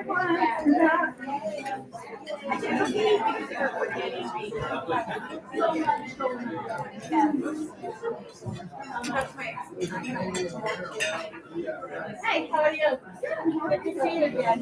Hey, how are you? Good to see you again.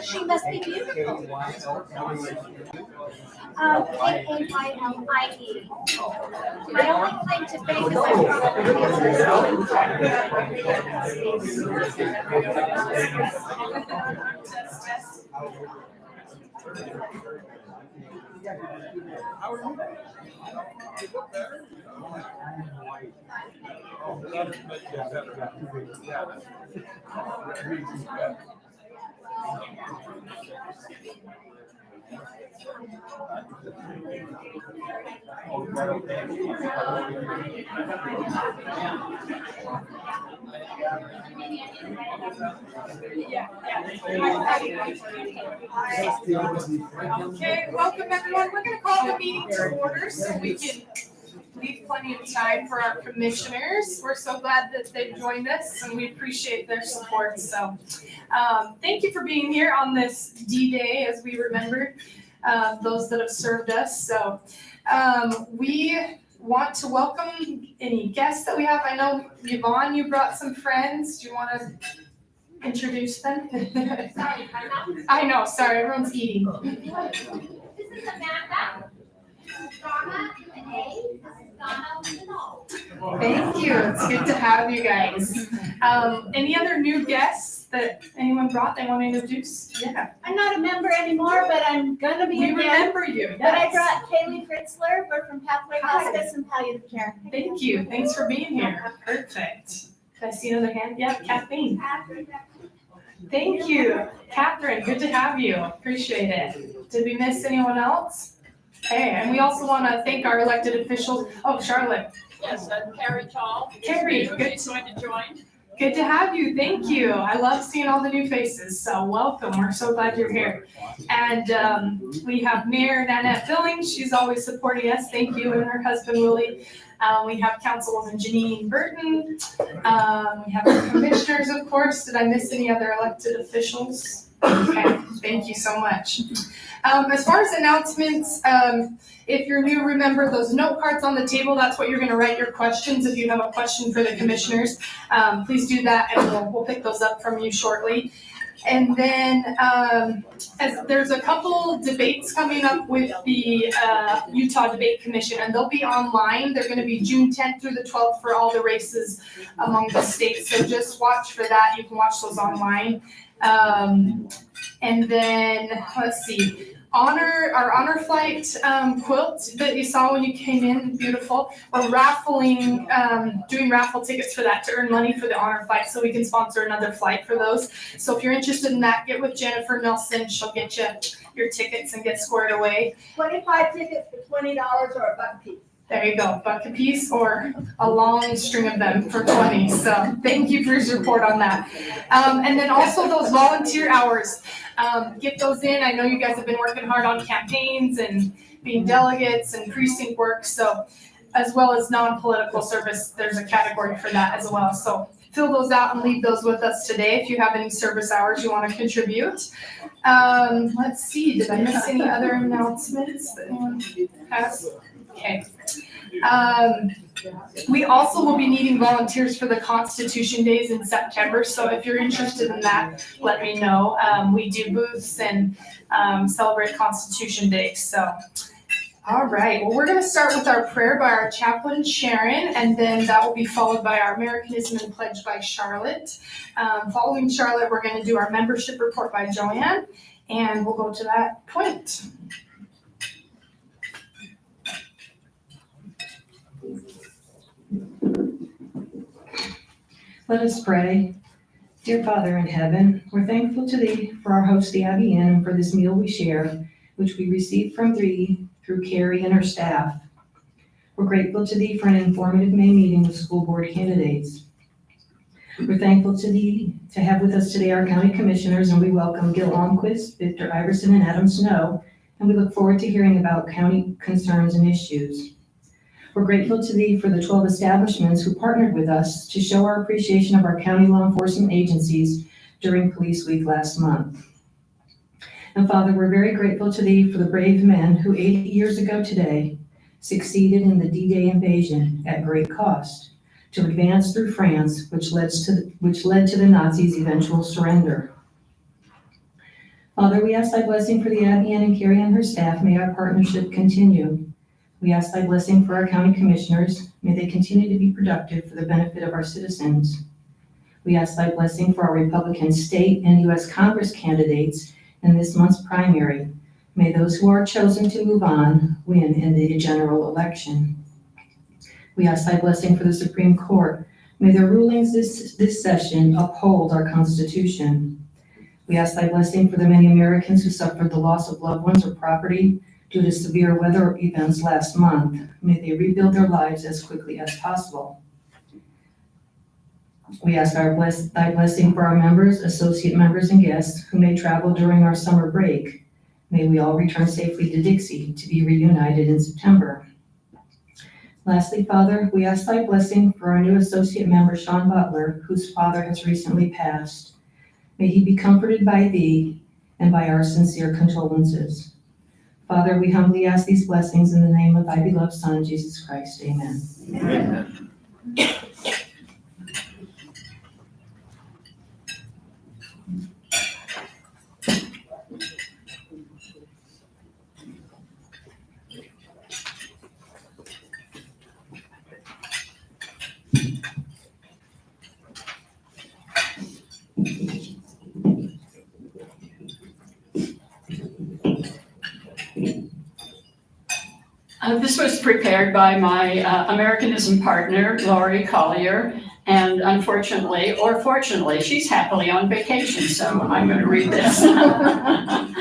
She must be beautiful. K-A-Y-L-I-E. My only claim to fame is Okay, welcome everyone. We're going to call the meeting to order so we can leave plenty of time for our commissioners. We're so glad that they've joined us and we appreciate their support. So thank you for being here on this D-Day as we remember those that have served us. So we want to welcome any guests that we have. I know, Yvonne, you brought some friends. Do you want to introduce them? I know, sorry, everyone's eating. This is Amanda, Donna, and A. This is Donna with an O. Thank you. It's good to have you guys. Any other new guests that anyone brought they want to introduce? Yeah. I'm not a member anymore, but I'm gonna be We again. remember you. But I Yes. brought Kaylee Fritzler. We're from Pathway Hospice and Palliative Care. Thank you. Thanks for being here. Perfect. Can I see another hand? Yeah, Kathleen. Thank you. Catherine, good to have you. Appreciate it. Did we miss anyone else? Okay, and we also want to thank our elected officials. Oh, Charlotte. Yes, Carrie Tall. Carrie, good. She's going to join. Good to have you. Thank you. I love seeing all the new faces. So welcome. We're so glad you're here. And we have Mayor Nanette Billings. She's always supporting us. Thank you. And her husband, Willie. We have Councilwoman Janine Burton. We have the commissioners, of course. Did I miss any other elected officials? Okay. Thank you so much. As far as announcements, if you're new, remember those note cards on the table. That's what you're going to write your questions. If you have a question for the commissioners, please do that, and we'll pick those up from you shortly. And then as there's a couple debates coming up with the Utah Debate Commission, and they'll be online. They're going to be June 10th through the 12th for all the races among the states. So just watch for that. You can watch those online. And then let's see. Our honor flight quilt that you saw when you came in, beautiful. We're raffling, doing raffle tickets for that to earn money for the honor flight so we can sponsor another flight for those. So if you're interested in that, get with Jennifer Nelson. She'll get you your tickets and get squared away. 25 tickets for $20 or a buck a piece. There you go, buck a piece or a long string of them for 20. So thank you for your support on that. And then also those volunteer hours, get those in. I know you guys have been working hard on campaigns and being delegates and precinct work. So as well as non-political service, there's a category for that as well. So fill those out and leave those with us today if you have any service hours you want to contribute. Let's see, did I miss any other announcements that anyone has? Okay. We also will be needing volunteers for the Constitution Days in September. So if you're interested in that, let me know. We do booths and celebrate Constitution Day. So All right, well, we're going to start with our prayer by our chaplain, Sharon, and then that will be followed by our Americanism and Pledge by Charlotte. Following Charlotte, we're going to do our membership report by Joanne, and we'll go to that point. Let us pray. Dear Father in heaven, we're thankful to Thee for our host, the Abby Inn, and for this meal we share, which we received from Thee through Carrie and her staff. We're grateful to Thee for an informative May meeting with school board candidates. We're thankful to Thee to have with us today our county commissioners, and we welcome Gil Almquist, Victor Iverson, and Adam Snow, and we look forward to hearing about county concerns and issues. We're grateful to Thee for the 12 establishments who partnered with us to show our appreciation of our county law enforcement agencies during Police Week last month. And Father, we're very grateful to Thee for the brave men who 80 years ago today succeeded in the D-Day invasion at great cost to advance through France, which led to the Nazis' eventual surrender. Father, we ask Thy blessing for the Abby Ann and Carrie and her staff. May our partnership continue. We ask Thy blessing for our county commissioners. May they continue to be productive for the benefit of our citizens. We ask Thy blessing for our Republican state and U.S. Congress candidates in this month's primary. May those who are chosen to move on win in the general election. We ask Thy blessing for the Supreme Court. May their rulings this session uphold our Constitution. We ask Thy blessing for the many Americans who suffered the loss of loved ones or property due to severe weather events last month. May they rebuild their lives as quickly as possible. We ask Thy blessing for our members, associate members, and guests who may travel during our summer break. May we all return safely to Dixie to be reunited in September. Lastly, Father, we ask Thy blessing for our new associate member, Sean Butler, whose father has recently passed. May he be comforted by Thee and by our sincere condolences. Father, we humbly ask these blessings in the name of Thy beloved Son, Jesus Christ. Amen. Amen. This was prepared by my Americanism partner, Lori Collier, and unfortunately, or fortunately, she's happily on vacation, so I'm going to read this. Have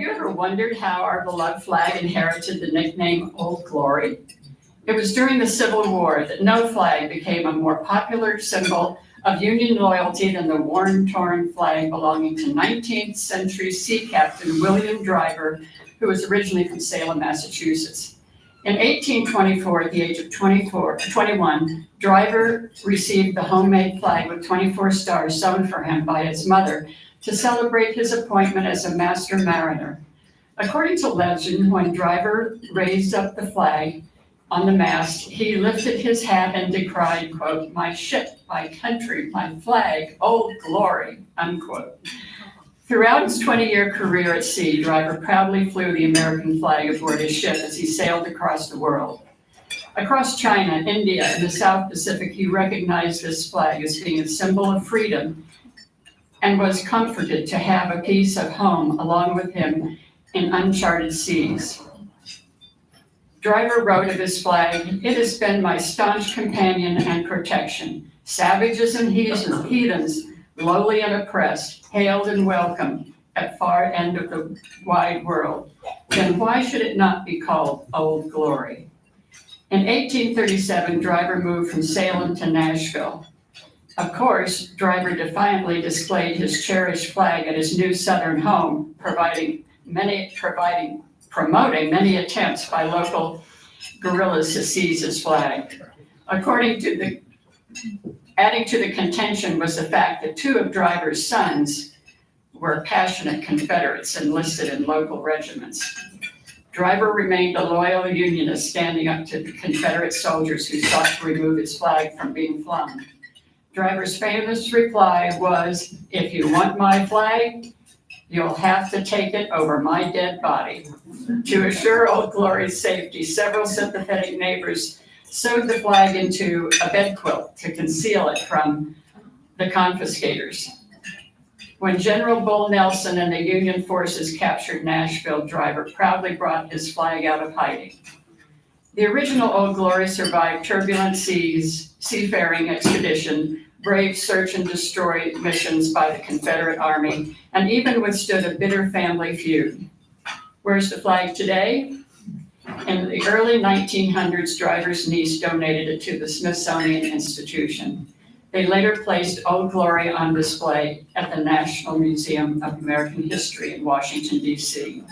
you ever wondered how our beloved flag inherited the nickname Old Glory? It was during the Civil War that no flag became a more popular symbol of Union loyalty than the worn-torn flag belonging to 19th century sea captain William Driver, who was originally from Salem, Massachusetts. In 1824, at the age of 21, Driver received the homemade flag with 24 stars sewn for him by his mother to celebrate his appointment as a master mariner. According to legend, when Driver raised up the flag on the mast, he lifted his hat and decried, quote, "My ship, my country, my flag, Old Glory," unquote. Throughout his 20-year career at sea, Driver proudly flew the American flag aboard his ship as he sailed across the world. Across China, India, and the South Pacific, he recognized this flag as being a symbol of freedom and was comforted to have a piece of home along with him in uncharted seas. Driver wrote of his flag, "It has been my staunch companion and protection. Savages and heathens, lowly and oppressed, hailed and welcomed at far end of the wide world. Then why should it not be called Old Glory?" In 1837, Driver moved from Salem to Nashville. Of course, Driver defiantly displayed his cherished flag at his new Southern home, promoting many attempts by local guerrillas to seize his flag. Adding to the contention was the fact that two of Driver's sons were passionate Confederates enlisted in local regiments. Driver remained a loyal Unionist, standing up to the Confederate soldiers who sought to remove his flag from being flown. Driver's famous reply was, "If you want my flag, You'll have to take it over my dead body. To assure Old Glory's safety, several sympathetic neighbors sewed the flag into a bed quilt to conceal it from the confiscators. When General Bull Nelson and the Union forces captured Nashville, Driver proudly brought his flag out of hiding. The original Old Glory survived turbulent seas, seafaring expedition, brave search and destroy missions by the Confederate Army, and even withstood a bitter family feud. Where's the flag today? In the early 1900s, Driver's niece donated it to the Smithsonian Institution. They later placed Old Glory on display at the National Museum of American History in Washington, D.C.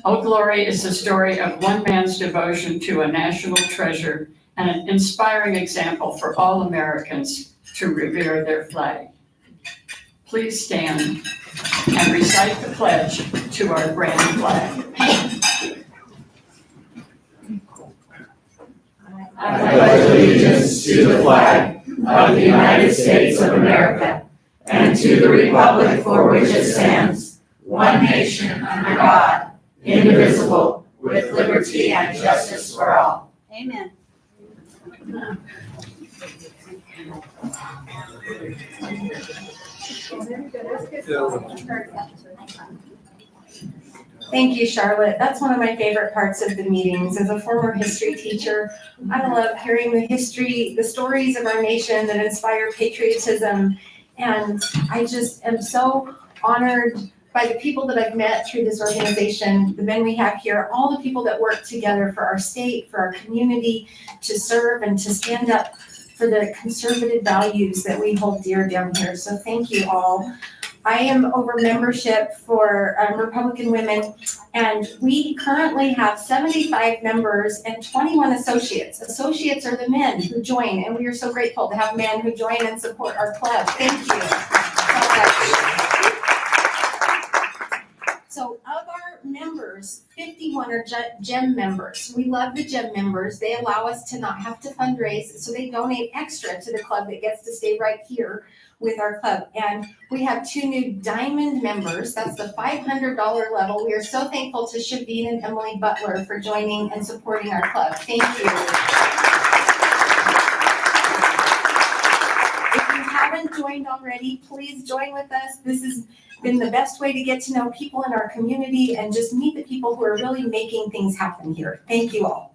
Old Glory is the story of one man's devotion to a national treasure and an inspiring example for all Americans to revere their flag. Please stand and recite the pledge to our grand flag. I pledge allegiance to the flag of the United States of America and to the republic for which it stands, one nation under God, indivisible, with liberty and justice for all. Amen. Thank you, Charlotte. That's one of my favorite parts of the meetings. As a former history teacher, I love hearing the history, the stories of our nation that inspire patriotism. And I just am so honored by the people that I've met through this organization, the men we have here, all the people that work together for our state, for our community, to serve and to stand up for the conservative values that we hold dear down here. So thank you all. I am over membership for Republican Women, and we currently have 75 members and 21 associates. Associates are the men who join, and we are so grateful to have men who join and support our club. Thank you so much. So of our members, 51 are GEM members. We love the GEM members. They allow us to not have to fundraise, so they donate extra to the club that gets to stay right here with our club. And we have 2 new Diamond members. That's the $500 level. We are so thankful to Shavine and Emily Butler for joining and supporting our club. Thank you. If you haven't joined already, please join with us. This has been the best way to get to know people in our community and just meet the people who are really making things happen here. Thank you all.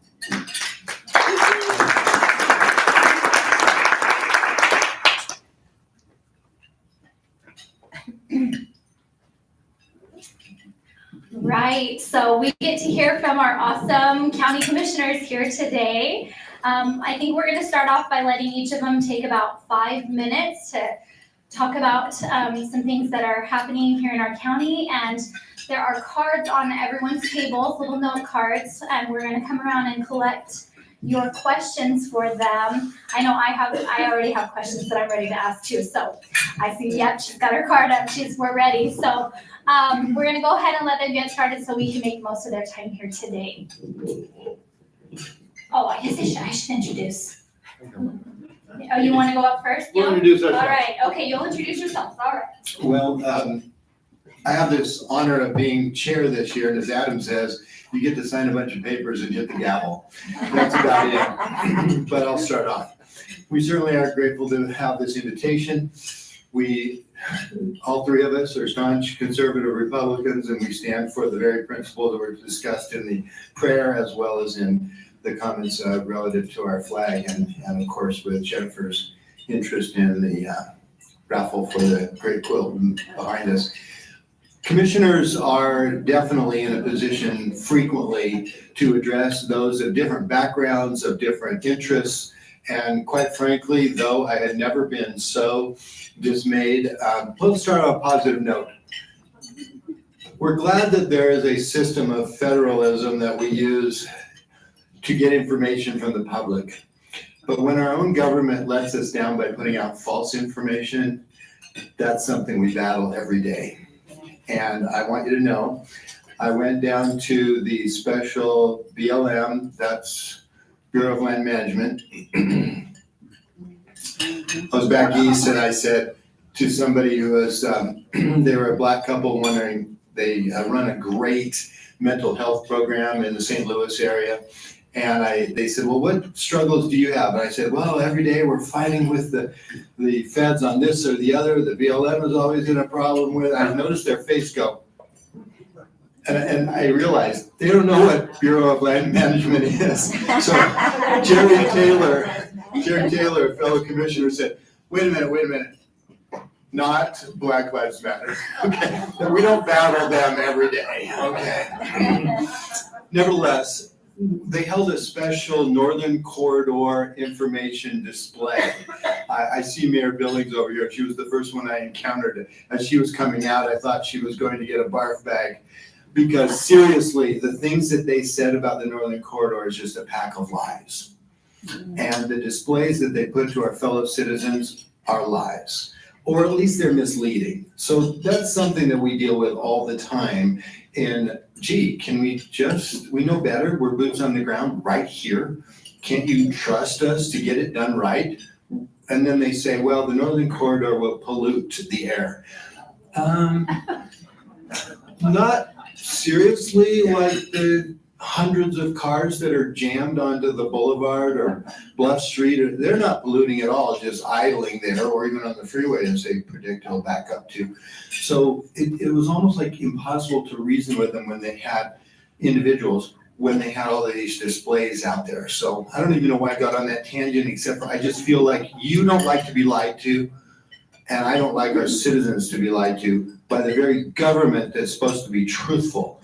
Right, so we get to hear from our awesome county commissioners here today. I think we're going to start off by letting each of them take about 5 minutes to talk about some things that are happening here in our county. And there are cards on everyone's tables, little note cards, and we're going to come around and collect your questions for them. I know I already have questions that I'm ready to ask too. So I see, yep, she's got her card up. We're ready. So we're going to go ahead and let them get started so we can make most of their time here today. Oh, I guess I should introduce. Oh, you want to go up first? We'll introduce ourselves. All right. Okay, you'll introduce yourself. All right. Well, I have this honor of being chair this year, and as Adam says, you get to sign a bunch of papers and hit the gavel. That's about it. But I'll start off. We certainly are grateful to have this invitation. We, all 3 of us are staunch conservative Republicans, and we stand for the very principles that were discussed in the prayer as well as in the comments relative to our flag, and of course with Jennifer's interest in the raffle for the great quilt behind us. Commissioners are definitely in a position frequently to address those of different backgrounds, of different interests, and quite frankly, though I had never been so dismayed, let's start on a positive note. We're glad that there is a system of federalism that we use to get information from the public. But when our own government lets us down by putting out false information, that's something we battle every day. And I want you to know, I went down to the special BLM, that's Bureau of Land Management. I was back east and I said, to somebody who was, they were a Black couple wondering, they run a great mental health program in the St. Louis area. And they said, well, what struggles do you have? And I said, well, every day we're fighting with the feds on this or the other. The BLM is always in a problem with. I noticed their face go. And I realized they don't know what Bureau of Land Management is. So Jerry Taylor, a fellow commissioner, said, wait a minute. Not Black Lives Matter. Okay. We don't battle them every day. Okay. Nevertheless, they held a special Northern Corridor information display. I see Mayor Billings over here. She was the first one I encountered. As she was coming out, I thought she was going to get a barf bag. Because seriously, the things that they said about the Northern Corridor is just a pack of lies. And the displays that they put to our fellow citizens are lies. Or at least they're misleading. So that's something that we deal with all the time. And gee, can we know better? We're boots on the ground right here. Can't you trust us to get it done right? And then they say, well, the Northern Corridor will pollute the air. Not seriously, like the hundreds of cars that are jammed onto the boulevard or Bluff Street, they're not polluting at all, just idling there, or even on the freeway as they predict he'll back up to. So it was almost like impossible to reason with them when they had all of these displays out there. So I don't even know why I got on that tangent, except for I just feel like you don't like to be lied to, and I don't like our citizens to be lied to by the very government that's supposed to be truthful.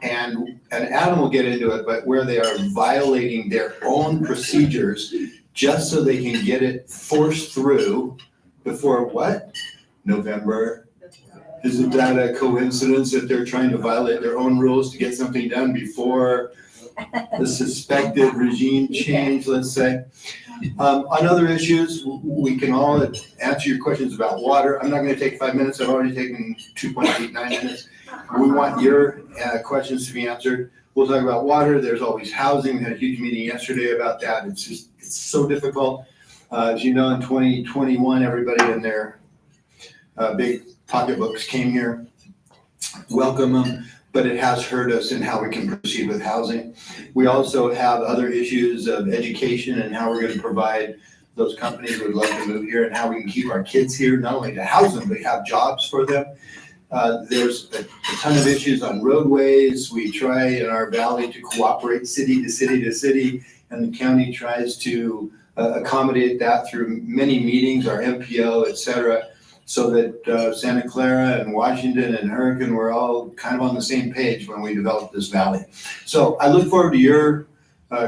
And Adam will get into it, but where they are violating their own procedures just so they can get it forced through before what? November? Isn't that a coincidence that they're trying to violate their own rules to get something done before the suspected regime change, let's say? On other issues, we can all answer your questions about water. I'm not going to take 5 minutes. I've already taken 2.89 minutes. We want your questions to be answered. We'll talk about water. There's always housing. We had a huge meeting yesterday about that. It's so difficult. As you know, in 2021, everybody in their big pocketbooks came here. Welcome them. But it has hurt us in how we can proceed with housing. We also have other issues of education and how we're going to provide those companies who would love to move here and how we can keep our kids here, not only to house them, but have jobs for them. There's a ton of issues on roadways. We try in our valley to cooperate city to city to city, and the county tries to accommodate that through many meetings, our MPO, et cetera, so that Santa Clara and Washington and Hurricane were all kind of on the same page when we developed this valley. So I look forward to your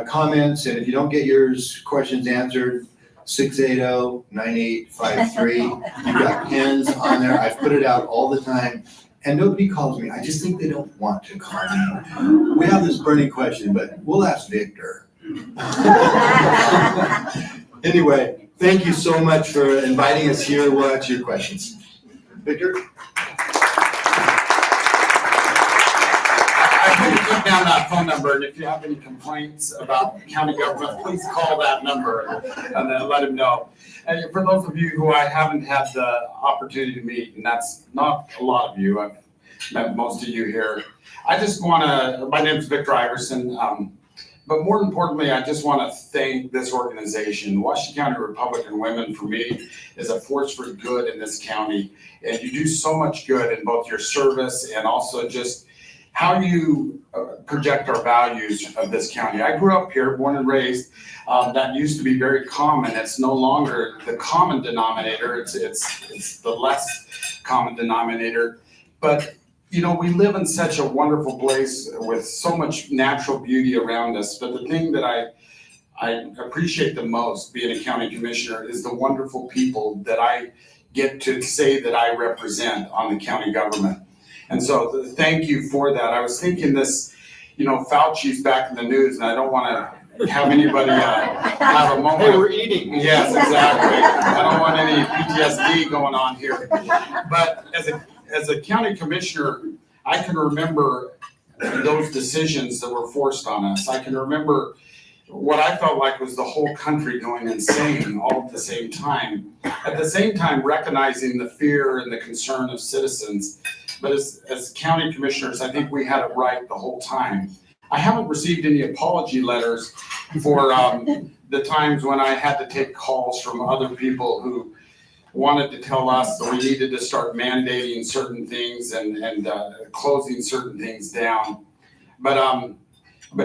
comments, and if you don't get your questions answered, 680-9853. You've got pens on there. I've put it out all the time, and nobody calls me. I just think they don't want to call me. We have this burning question, but we'll ask Victor. Anyway, thank you so much for inviting us here. We'll answer your questions. Victor? I'm going to put down that phone number, and if you have any complaints about county government, please call that number and then let him know. And for those of you who I haven't had the opportunity to meet, and that's not a lot of you, I've met most of you here. I just want to, my name is Victor Iverson, but more importantly, I just want to thank this organization. Washington County Republican Women, for me, is a force for good in this county. And you do so much good in both your service and also just how you project our values of this county. I grew up here, born and raised. That used to be very common. It's no longer the common denominator. It's the less common denominator. But you know, we live in such a wonderful place with so much natural beauty around us. But the thing that I appreciate the most being a county commissioner is the wonderful people that I get to say that I represent on the county government. And so thank you for that. I was thinking this, you know, Fauci's back in the news, and I don't want to have anybody have a moment. Hey, we're eating. Yes, exactly. I don't want any PTSD going on here. But as a county commissioner, I can remember those decisions that were forced on us. I can remember what I felt like was the whole country going insane all at the same time. At the same time, recognizing the fear and the concern of citizens. But as county commissioners, I think we had it right the whole time. I haven't received any apology letters for the times when I had to take calls from other people who wanted to tell us that we needed to start mandating certain things and closing certain things down. But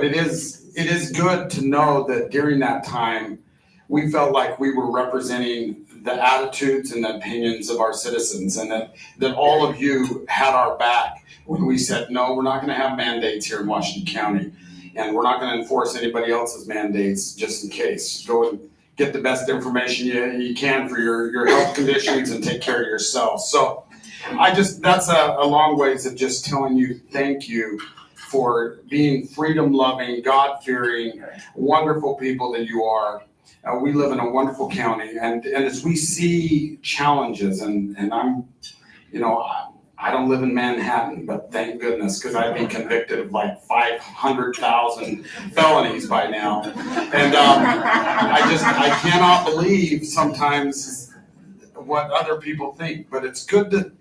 it is good to know that during that time, we felt like we were representing the attitudes and the opinions of our citizens, and that all of you had our back when we said, no, we're not going to have mandates here in Washington County, and we're not going to enforce anybody else's mandates just in case. Go and get the best information you can for your health conditions and take care of yourself. So that's a long ways of just telling you thank you for being freedom-loving, God-fearing, wonderful people that you are. We live in a wonderful county, and as we see challenges, and I'm, I don't live in Manhattan, but thank goodness, because I'd be convicted of like 500,000 felonies by now. And I cannot believe sometimes what other people think, but it's good to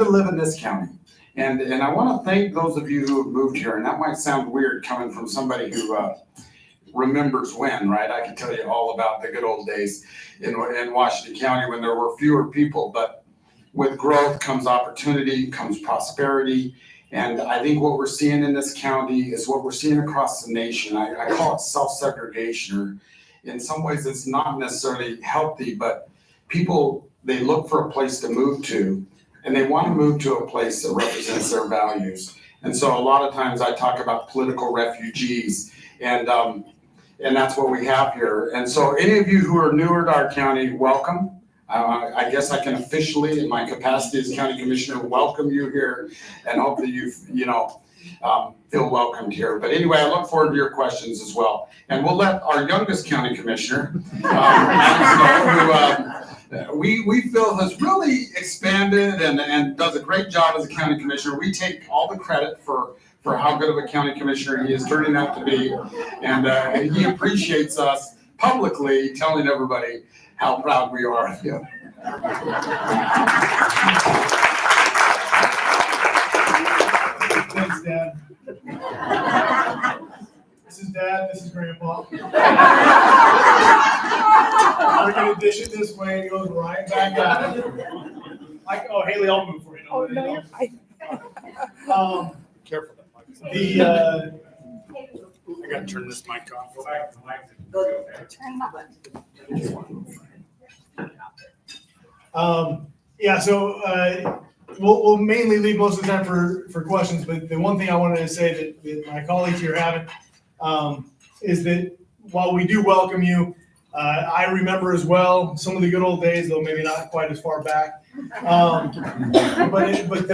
live in this county. And I want to thank those of you who have moved here, and that might sound weird coming from somebody who remembers when, right? I can tell you all about the good old days in Washington County when there were fewer people, but with growth comes opportunity, comes prosperity, and I think what we're seeing in this county is what we're seeing across the nation. I call it self-segregation, or in some ways it's not necessarily healthy, but people, they look for a place to move to, and they want to move to a place that represents their values. And so a lot of times I talk about political refugees, and that's what we have here. And so any of you who are newer to our county, welcome. I guess I can officially, in my capacity as county commissioner, welcome you here and hope that you feel welcomed here. But anyway, I look forward to your questions as well. And we'll let our youngest county commissioner, who we feel has really expanded and does a great job as a county commissioner. We take all the credit for how good of a county commissioner he is turning out to be. And he appreciates us publicly telling everybody how proud we are of you. Thanks, Dad. This is Dad, this is Grandpa. We're gonna dish it this way, it goes right back out. Haley, I'll move for you. Oh, no, you're fine. Careful. I gotta turn this mic off. Go back to the mic. Turn that one. We'll mainly leave most of the time for questions, but the one thing I wanted to say that my colleagues here haven't is that while we do welcome you, I remember as well some of the good old days, though maybe not quite as far back. But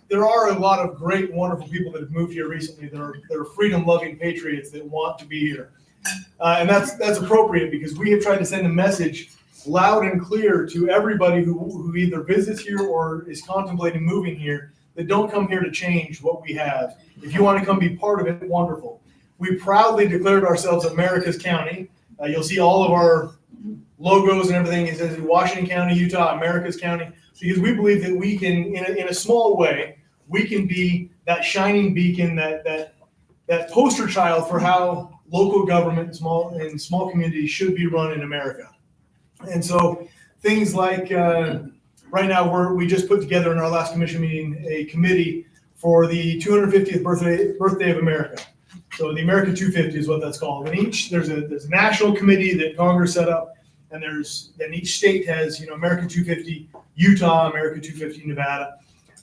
there are a lot of great, wonderful people that have moved here recently. They're freedom-loving patriots that want to be here. And that's appropriate because we have tried to send a message loud and clear to everybody who either visits here or is contemplating moving here, that don't come here to change what we have. If you want to come be part of it, wonderful. We proudly declared ourselves America's county. You'll see all of our logos and everything. It says Washington County, Utah, America's county, because we believe that we can, in a small way, we can be that shining beacon, that poster child for how local government, small communities should be run in America. And so things like right now we just put together in our last commission meeting a committee for the 250th birthday of America. So the America 250 is what that's called. And there's a national committee that Congress set up, and then each state has America 250 Utah, America 250 Nevada.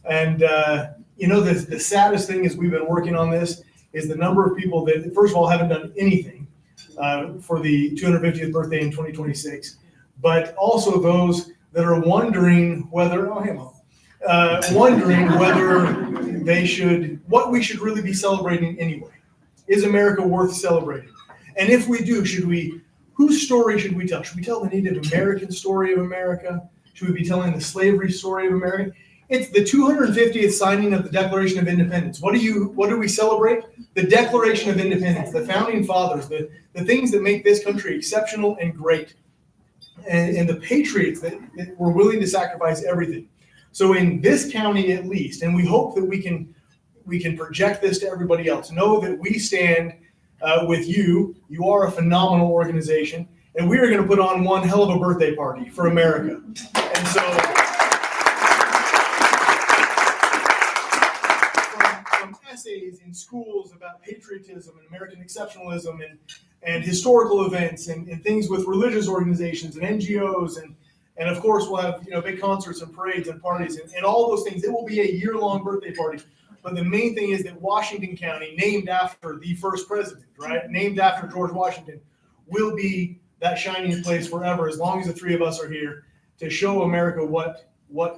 And the saddest thing is we've been working on this is the number of people that first of all haven't done anything for the 250th birthday in 2026. But also those that are wondering whether, what we should really be celebrating anyway. Is America worth celebrating? And if we do, whose story should we tell? Should we tell the Native American story of America? Should we be telling the slavery story of America? It's the 250th signing of the Declaration of Independence. What do we celebrate? The Declaration of Independence, the founding fathers, the things that make this country exceptional and great, and the patriots that were willing to sacrifice everything. So in this county at least, and we hope that we can project this to everybody else, know that we stand with you. You are a phenomenal organization, and we are going to put on one hell of a birthday party for America. And so from essays in schools about patriotism and American exceptionalism and historical events and things with religious organizations and NGOs and of course we'll have big concerts and parades and parties and all those things. It will be a year-long birthday party. But the main thing is that Washington County, named after the first president, right? Named after George Washington, will be that shining place forever as long as the three of us are here to show America what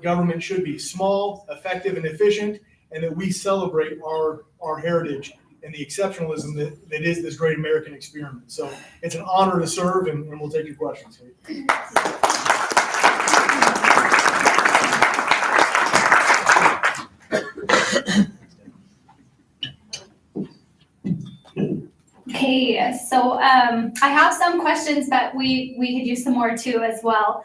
government should be: small, effective, and efficient, and that we celebrate our heritage and the exceptionalism that is this great American experiment. So it's an honor to serve, and we'll take your questions. Okay, so I have some questions, but we could use some more too as well.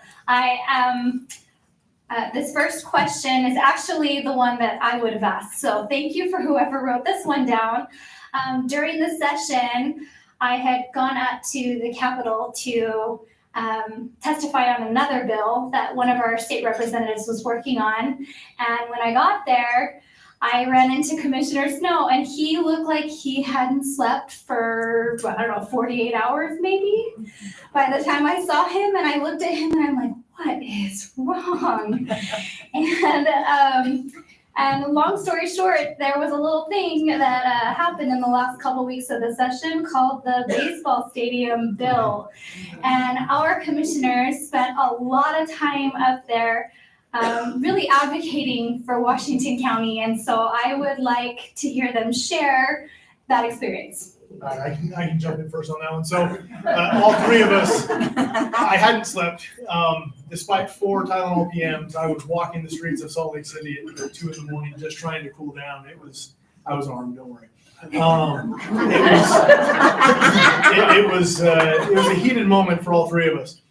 This first question is actually the one that I would have asked. So thank you for whoever wrote this one down. During the session, I had gone up to the Capitol to testify on another bill that one of our state representatives was working on. And when I got there, I ran into Commissioner Snow, and he looked like he hadn't slept for, 48 hours maybe, by the time I saw him. And I looked at him and I'm like, what is wrong? And long story short, there was a little thing that happened in the last couple weeks of the session called the baseball stadium bill. And our commissioners spent a lot of time up there really advocating for Washington County. And so I would like to hear them share that experience. I can jump in first on that one. So all three of us, I hadn't slept. Despite 4 Tylenol PMs, I was walking the streets of Salt Lake City at 2 in the morning, just trying to cool down. I was armed, don't worry. It was a heated moment for all three of us.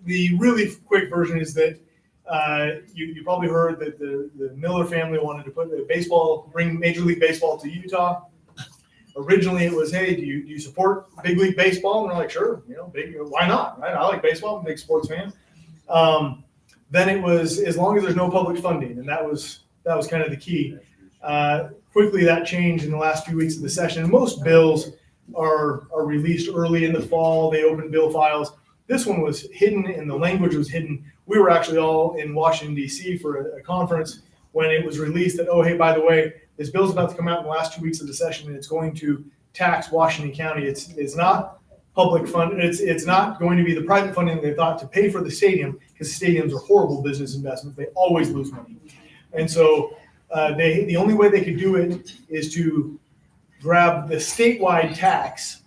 The really quick version is that you probably heard that the Miller family wanted to bring Major League Baseball to Utah. Originally, it was, hey, do you support big league baseball? And we're like, sure, why not, right? I like baseball, I'm a big sports fan. Then it was, as long as there's no public funding, and that was kind of the key. Quickly, that changed in the last few weeks of the session. Most bills are released early in the fall. They open bill files. This one was hidden, and the language was hidden. We were actually all in Washington, D.C. for a conference when it was released that, oh, hey, by the way, this bill's about to come out in the last 2 weeks of the session, and it's going to tax Washington County. It's not public fund. It's not going to be the private funding they thought to pay for the stadium, because stadiums are horrible business investments. They always lose money. And so the only way they could do it is to grab the statewide tax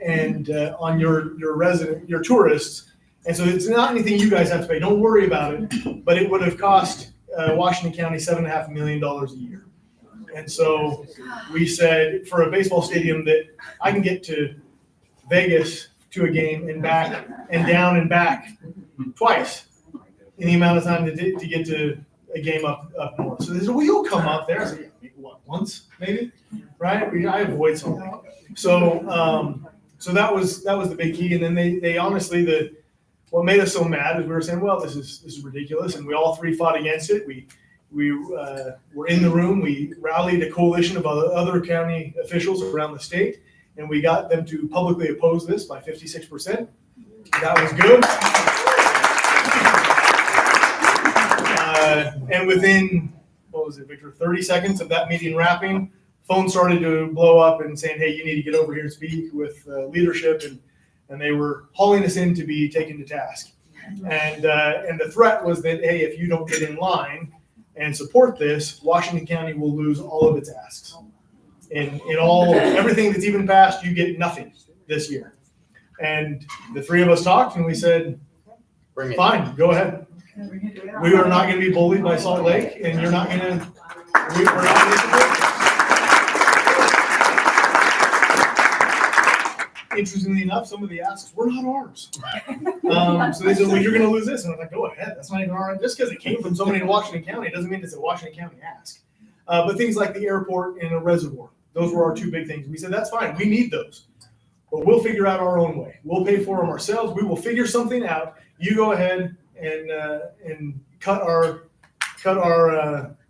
and on your tourists. And so it's not anything you guys have to pay. Don't worry about it. But it would have cost Washington County $7.5 million a year. And so we said, for a baseball stadium that I can get to Vegas to a game and back and down and back twice in the amount of time to get to a game up north. So they said, well, you'll come up there. I said, what, once maybe, right? I avoid something. So that was the big key. And then they honestly, what made us so mad is we were saying, well, this is ridiculous. And we all three fought against it. We were in the room. We rallied a coalition of other county officials around the state, and we got them to publicly oppose this by 56%. That was good. And within, what was it, Victor, 30 seconds of that meeting wrapping, phones started to blow up and saying, hey, you need to get over here and speak with leadership. And they were hauling us in to be taken to task. And the threat was that, hey, if you don't get in line and support this, Washington County will lose all of its asks. In everything that's even passed, you get nothing this year. And the three of us talked and we said, fine, go ahead. We are not gonna be bullied by Salt Lake, and you're not gonna, we're not gonna support this. Interestingly enough, some of the asks were not ours. So they said, well, you're gonna lose this, and I'm like, go ahead, that's not even our, just because it came from somebody in Washington County, doesn't mean it's a Washington County ask. But things like the airport and a reservoir, those were our two big things. We said, that's fine, we need those, but we'll figure out our own way. We'll pay for them ourselves, we will figure something out. You go ahead and cut our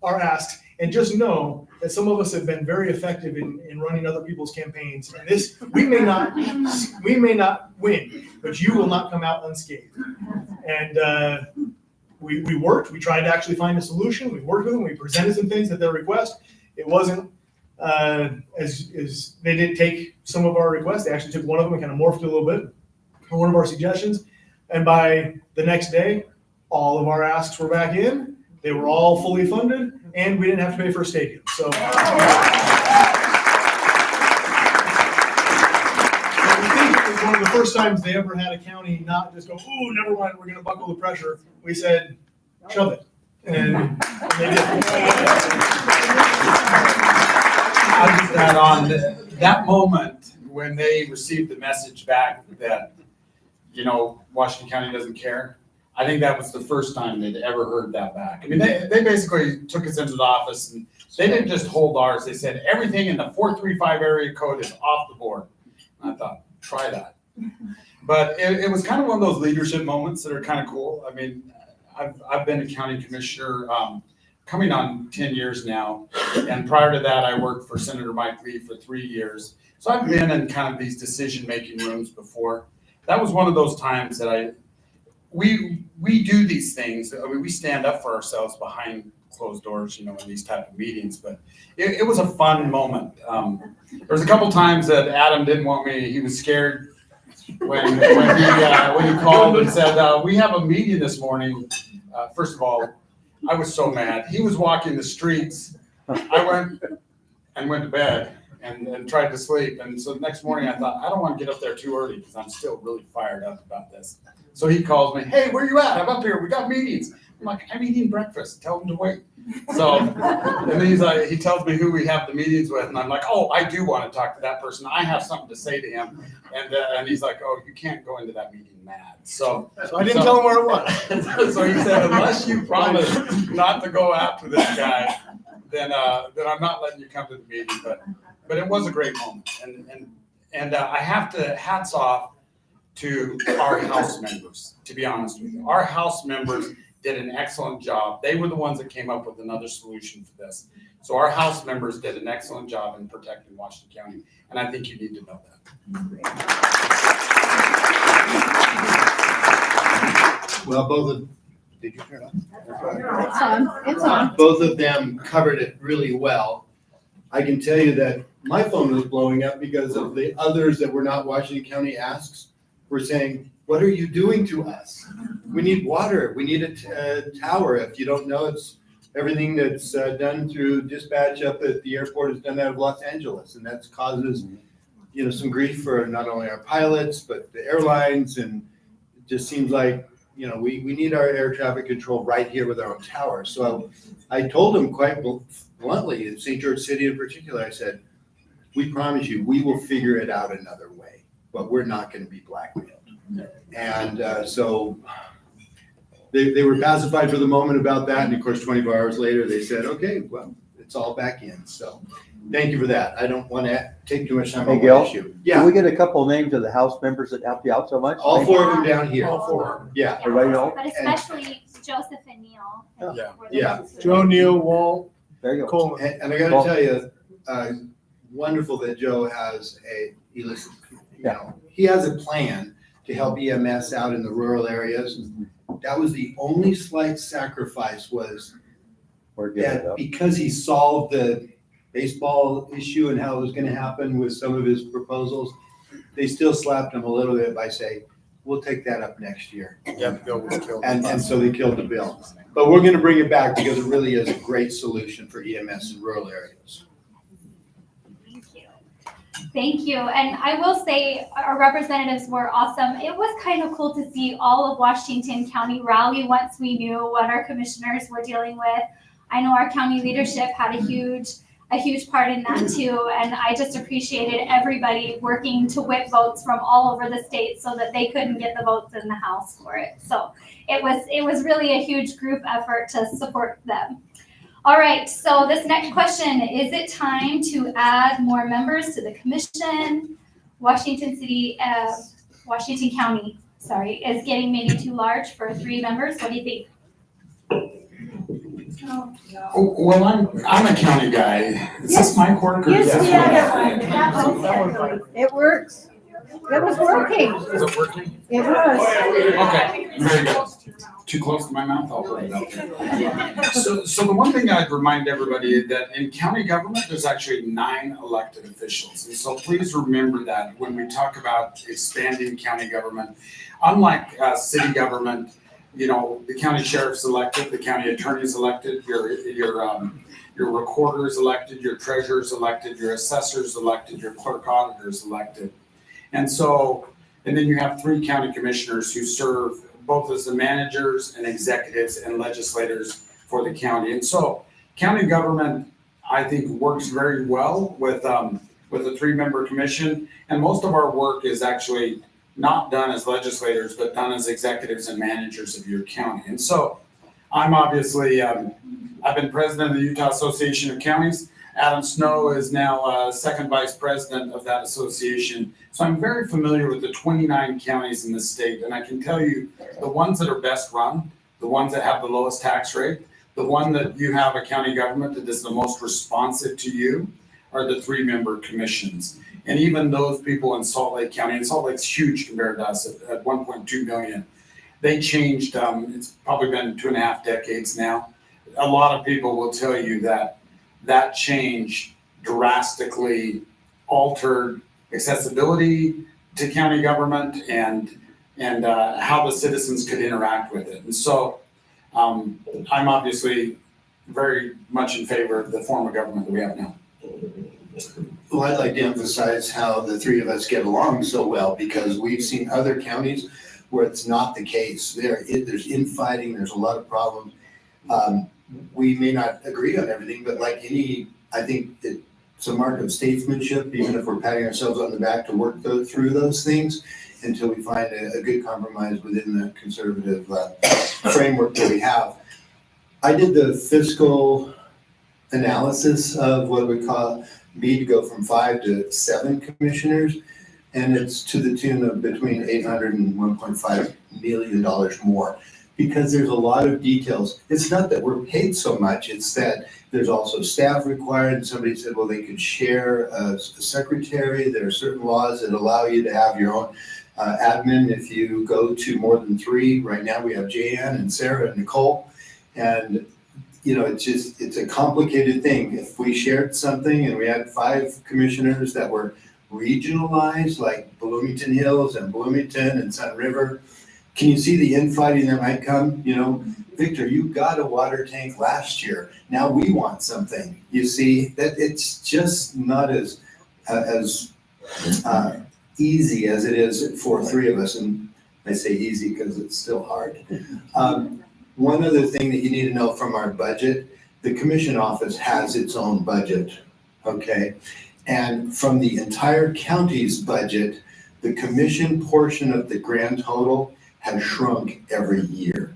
asks, and just know that some of us have been very effective in running other people's campaigns. And this, we may not win, but you will not come out unscathed. And we worked, we tried to actually find a solution. We worked with them, we presented some things at their request. It wasn't as they didn't take some of our requests. They actually took one of them and kind of morphed it a little bit for one of our suggestions. And by the next day, all of our asks were back in. They were all fully funded, and we didn't have to pay for a stadium. So we think it was one of the first times they ever had a county not just go, ooh, never mind, we're going to buckle the pressure. We said, shove it. And they did. I'll just add on that moment when they received the message back that, Washington County doesn't care. I think that was the first time they'd ever heard that back. I mean, they basically took us into the office and they didn't just hold ours. They said everything in the 435 area code is off the board. And I thought, try that. But it was kind of one of those leadership moments that are kind of cool. I mean, I've been a county commissioner coming on 10 years now. And prior to that, I worked for Senator Mike Lee for 3 years. So I've been in kind of these decision-making rooms before. That was one of those times that we do these things. I mean, we stand up for ourselves behind closed doors, in these type of meetings, but it was a fun moment. There was a couple times that Adam didn't want me, he was scared when he called and said, we have a meeting this morning. First of all, I was so mad. He was walking the streets. I went to bed and tried to sleep. And so the next morning I thought, I don't want to get up there too early because I'm still really fired up about this. So he calls me, hey, where you at? I'm up here. We got meetings. I'm like, I'm eating breakfast. Tell him to wait. So, and then he tells me who we have the meetings with. And I'm like, oh, I do want to talk to that person. I have something to say to him. And he's like, oh, you can't go into that meeting mad. So I didn't tell him where it was. So he said, unless you promise not to go after this guy, then I'm not letting you come to the meeting. But it was a great moment. And I have to hats off to our House members, to be honest with you. Our House members did an excellent job. They were the ones that came up with another solution for this. So our House members did an excellent job in protecting Washington County, and I think you need to know that. Well, did you turn on? It's on. It's on. Both of them covered it really well. I can tell you that my phone was blowing up because of the others that were not Washington County asks were saying, what are you doing to us? We need water. We need a tower. If you don't know, it's everything that's done through dispatch up at the airport is done out of Los Angeles. And that causes, some grief for not only our pilots, but the airlines. And it just seems like, we need our air traffic control right here with our own tower. So I told them quite bluntly, in St. George City in particular, I said, we promise you, we will figure it out another way, but we're not going to be blackmailed. And so they were pacified for the moment about that. And of course, 24 hours later, they said, okay, well, it's all back in. So thank you for that. I don't want to take too much time on the issue. Can Yeah, we get a couple of names of the House members that helped you out so much? all four of them down here. All four. Yeah. Everybody know? But especially Joseph and Neil. Yeah. were the Yeah. ones who- Joe, Neil, Walt, There you go. Coleman. And I got to tell you, wonderful that Joe has he has a plan to help EMS out in the rural areas. That was the only slight sacrifice was We're good. that because he solved the baseball issue and how it was going to happen with some of his proposals, they still slapped him a little bit by saying, we'll take that up next year. Yeah, the bill was killed. And so they killed the bill. But we're going to bring it back because it really is a great solution for EMS in rural areas. Thank you. Thank you. And I will say our representatives were awesome. It was kind of cool to see all of Washington County rally once we knew what our commissioners were dealing with. I know our county leadership had a huge part in that too. And I just appreciated everybody working to whip votes from all over the state so that they couldn't get the votes in the House for it. So it was really a huge group effort to support them. All right, so this next question, is it time to add more members to the commission? Washington County, is getting maybe too large for 3 members. What do you think? Well, I'm a county guy. Is this my quirk or is Yes, this we had it. It works. It was working. Is it working? It was. Okay, very good. Too close to my mouth, I'll put it up there. So the one thing I'd remind everybody is that in county government, there's actually 9 elected officials. And so please remember that when we talk about expanding county government. Unlike city government, the county sheriff's elected, the county attorney's elected, your recorder's elected, your treasurer's elected, your assessor's elected, your clerk auditor's elected. And then you have 3 county commissioners who serve both as the managers and executives and legislators for the county. And so county government, I think, works very well with a 3-member commission. And most of our work is actually not done as legislators, but done as executives and managers of your county. And so I'm obviously, I've been president of the Utah Association of Counties. Adam Snow is now second vice president of that association. So I'm very familiar with the 29 counties in the state. And I can tell you the ones that are best run, the ones that have the lowest tax rate, the one that you have a county government that is the most responsive to you are the 3-member commissions. And even those people in Salt Lake County, and Salt Lake's huge compared to us at 1.2 million, they changed, it's probably been 2.5 decades now. A lot of people will tell you that change drastically altered accessibility to county government and how the citizens could interact with it. And so I'm obviously very much in favor of the form of government that we have now. Well, I'd like to emphasize how the 3 of us get along so well, because we've seen other counties where it's not the case. There's infighting, there's a lot of problems. We may not agree on everything, but like I think it's a mark of statesmanship, even if we're patting ourselves on the back, to work through those things until we find a good compromise within the conservative framework that we have. I did the fiscal analysis of what we call to go from 5 to 7 commissioners, and it's to the tune of between $800 and $1.5 million more, because there's a lot of details. It's not that we're paid so much, it's that there's also staff required. Somebody said, well, they could share a secretary. There are certain laws that allow you to have your own admin if you go to more than 3. Right now we have Jan and Sarah and Nicole, and it's a complicated thing. If we shared something and we had 5 commissioners that were regionalized, like Bloomington Hills and Bloomington and Sun River, can you see the infighting that might come? Victor, you got a water tank last year. Now we want something. You see that it's just not as easy as it is for 3 of us. And I say easy because it's still hard. One other thing that you need to know from our budget, the commission office has its own budget, okay? And from the entire county's budget, the commission portion of the grand total has shrunk every year.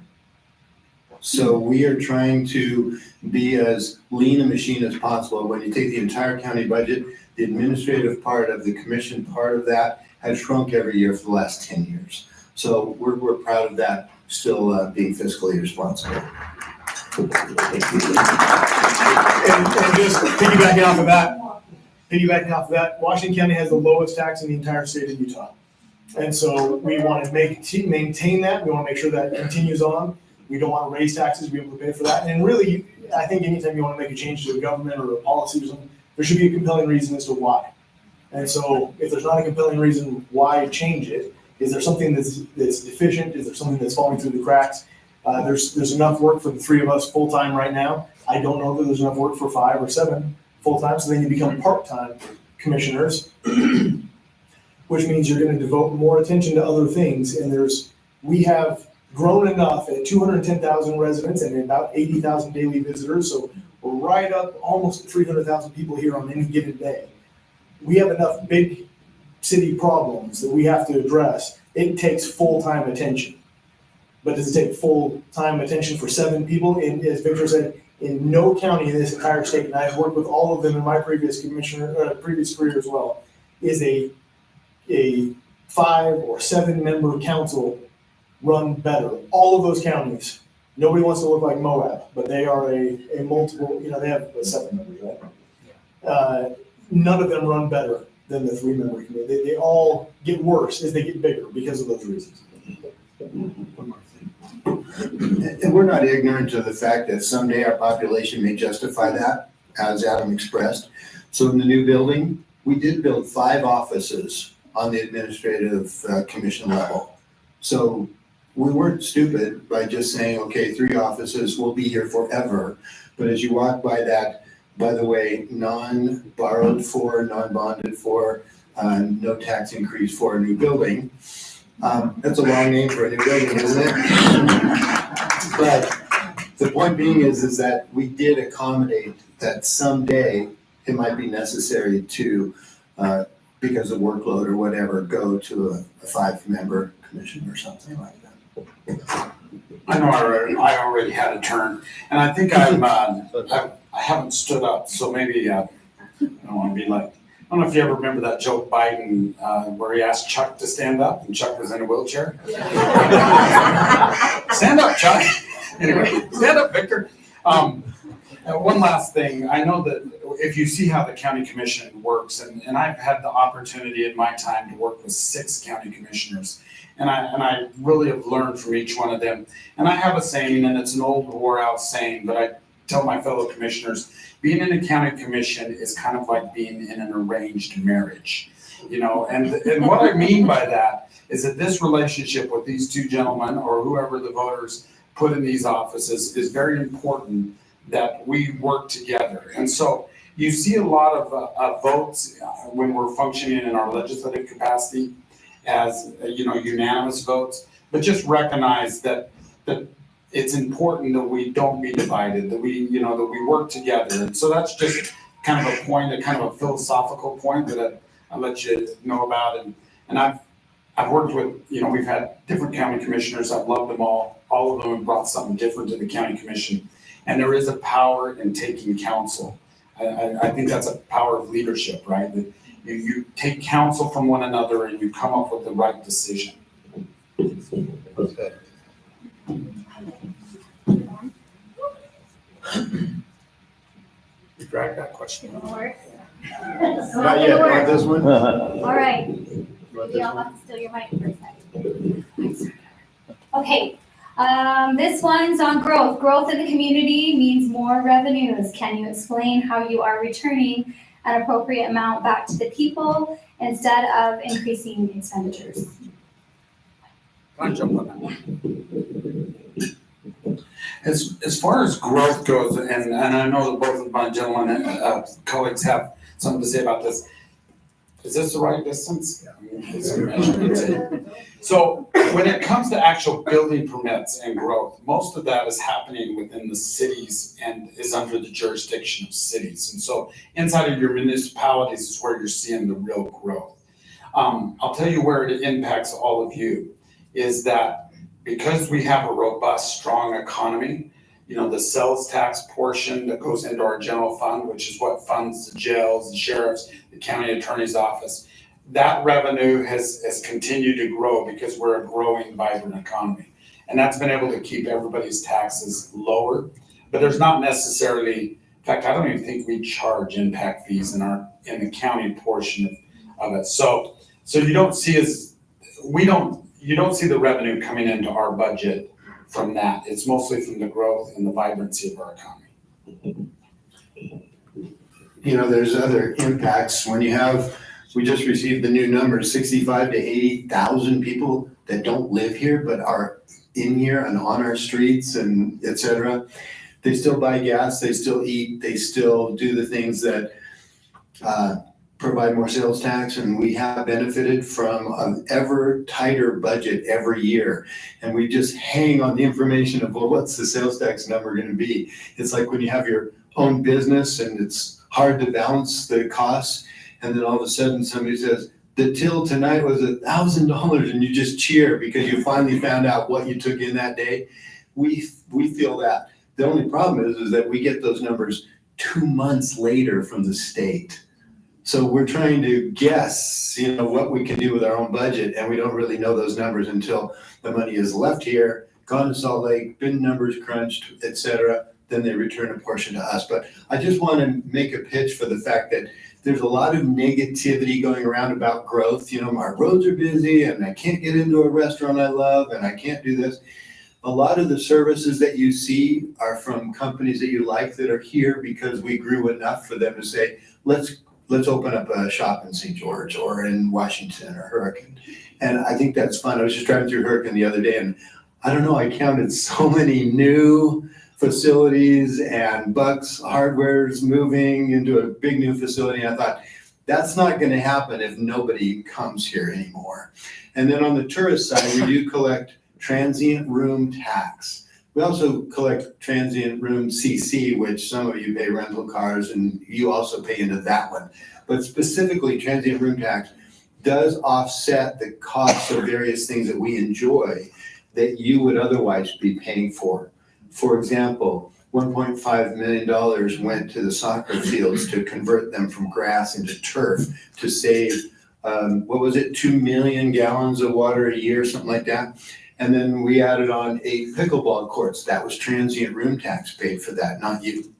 So we are trying to be as lean a machine as possible. When you take the entire county budget, the administrative part of the commission part of that has shrunk every year for the last 10 years. So we're proud of that, still being fiscally responsible. And just piggybacking off of that, Washington County has the lowest tax in the entire state of Utah. And so we want to maintain that. We want to make sure that continues on. We don't want to raise taxes, be able to pay for that. And really, I think anytime you want to make a change to a government or a policy or something, there should be a compelling reason as to why. And so if there's not a compelling reason why change it, is there something that's deficient? Is there something that's falling through the cracks? There's enough work for the 3 of us full-time right now. I don't know that there's enough work for 5 or 7 full-time, so then you become part-time commissioners, which means you're gonna devote more attention to other things, and we have grown enough at 210,000 residents and about 80,000 daily visitors, so we're right up almost 300,000 people here on any given day. We have enough big city problems that we have to address. It takes full-time attention. But does it take full-time attention for 7 people? And as Victor said, in no county in this entire state, and I've worked with all of them in my previous career as well, is a 5 or 7 member council run better. All of those counties, nobody wants to look like Moab, but they are a multiple, they have 7 members, right? None of them run better than the 3-member committee. They all get worse as they get bigger because of those reasons. And we're not ignorant to the fact that someday our population may justify that, as Adam expressed. So in the new building, we did build 5 offices on the administrative commission level. So we weren't stupid by just saying, okay, 3 offices, we'll be here forever. But as you walk by that, by the way, non-borrowed for, non-bonded for, no tax increase for a new building. That's a long name for a new building, isn't it? But the point being is that we did accommodate that someday it might be necessary to, because of workload or whatever, go to a 5-member commission or something like that. I know I already had a turn, and I think I haven't stood up, so maybe I don't want to be like, I don't know if you ever remember that joke Biden where he asked Chuck to stand up and Chuck was in a wheelchair. Stand up, Chuck. Anyway, stand up, Victor. One last thing. I know that if you see how the county commission works, and I've had the opportunity in my time to work with 6 county commissioners, and I really have learned from each one of them. And I have a saying, and it's an old wore out saying, but I tell my fellow commissioners, being in a county commission is kind of like being in an arranged marriage, and what I mean by that is that this relationship with these 2 gentlemen or whoever the voters put in these offices is very important, that we work together. And so you see a lot of votes when we're functioning in our legislative capacity as, unanimous votes, but just recognize that it's important that we don't be divided, that we work together. And so that's just kind of a point, a kind of a philosophical point that I'll let you know about. And I've worked with, we've had different county commissioners. I've loved them all. All of them have brought something different to the county commission. And there is a power in taking counsel. I think that's a power of leadership, right? That you take counsel from one another and you come up with the right decision. That's good. You dragged that question. Not yet, want this one? All right, Want maybe this I'll one? have to steal your mic for a second. Okay, this one's on growth. Growth in the community means more revenues. Can you explain how you are returning an appropriate amount back to the people instead of increasing expenditures? Can I jump on that one? As far as growth goes, and I know that both of my gentlemen colleagues have something to say about this. Is this the right distance? So when it comes to actual building permits and growth, most of that is happening within the cities and is under the jurisdiction of cities. And so inside of your municipalities is where you're seeing the real growth. I'll tell you where it impacts all of you is that because we have a robust, strong economy, the sales tax portion that goes into our general fund, which is what funds the jails, the sheriffs, the county attorney's office, that revenue has continued to grow because we're a growing, vibrant economy. And that's been able to keep everybody's taxes lower, but there's not necessarily, in fact, I don't even think we charge impact fees in the county portion of it. So you don't see you don't see the revenue coming into our budget from that. It's mostly from the growth and the vibrancy of our economy. There's other impacts when we just received the new numbers, 65 to 80,000 people that don't live here but are in here and on our streets and et cetera. They still buy gas, they still eat, they still do the things that provide more sales tax, and we have benefited from an ever tighter budget every year. And we just hang on the information of, well, what's the sales tax number gonna be? It's like when you have your own business and it's hard to balance the costs, and then all of a sudden somebody says, the till tonight was $1,000, and you just cheer because you finally found out what you took in that day. We feel that. The only problem is that we get those numbers 2 months later from the state. So we're trying to guess, what we can do with our own budget, and we don't really know those numbers until the money is left here, gone to Salt Lake, been numbers crunched, et cetera, then they return a portion to us. But I just want to make a pitch for the fact that there's a lot of negativity going around about growth. My roads are busy and I can't get into a restaurant I love and I can't do this. A lot of the services that you see are from companies that you like that are here because we grew enough for them to say, let's open up a shop in St. George or in Washington or Hurricane. And I think that's fun. I was just driving through Hurricane the other day, and I don't know, I counted so many new facilities and Bucks Hardware's moving into a big new facility. And I thought, that's not gonna happen if nobody comes here anymore. And then on the tourist side, we do collect transient room tax. We also collect transient room CC, which some of you pay rental cars and you also pay into that one. But specifically, transient room tax does offset the costs of various things that we enjoy that you would otherwise be paying for. For example, $1.5 million went to the soccer fields to convert them from grass into turf to save, 2 million gallons of water a year, something like that. And then we added on 8 pickleball courts. That was transient room tax paid for that, not you.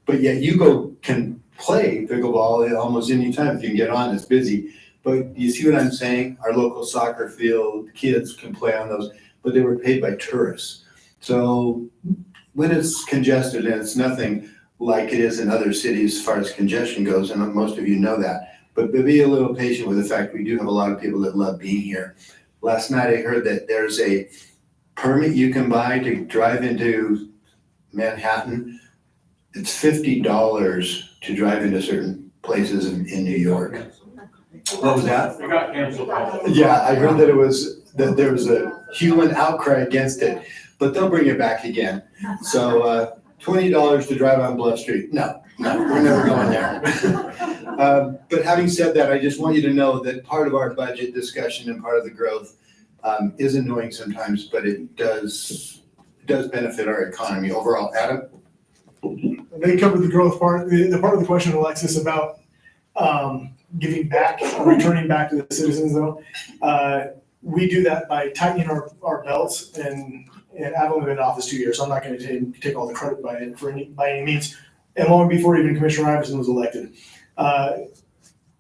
But yet you can play pickleball almost any time if you can get on, it's busy. But you see what I'm saying? Our local soccer field, kids can play on those, but they were paid by tourists. So when it's congested, and it's nothing like it is in other cities as far as congestion goes, and most of you know that, but be a little patient with the fact we do have a lot of people that love being here. Last night I heard that there's a permit you can buy to drive into Manhattan. It's $50 to drive into certain places in New York. What was that? It got canceled. Yeah, I heard that there was a human outcry against it, but they'll bring it back again. So $20 to drive on Bluff Street. No, we're never going there. But having said that, I just want you to know that part of our budget discussion and part of the growth is annoying sometimes, but it does benefit our economy overall. Adam? They covered the growth part. The part of the question, Alexis, about giving back, returning back to the citizens though. We do that by tightening our belts, and I've only been in office 2 years, so I'm not gonna take all the credit by any means. And long before even Commissioner Iverson was elected.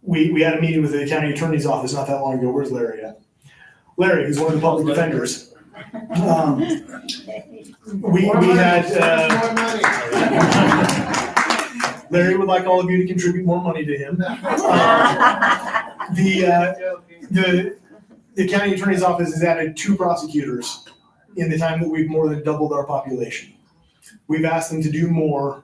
We had a meeting with the county attorney's office not that long ago. Where's Larry at? Larry, who's one of the public defenders. We had, Larry would like all of you to contribute more money to him. The county attorney's office has added 2 prosecutors in the time that we've more than doubled our population. We've asked them to do more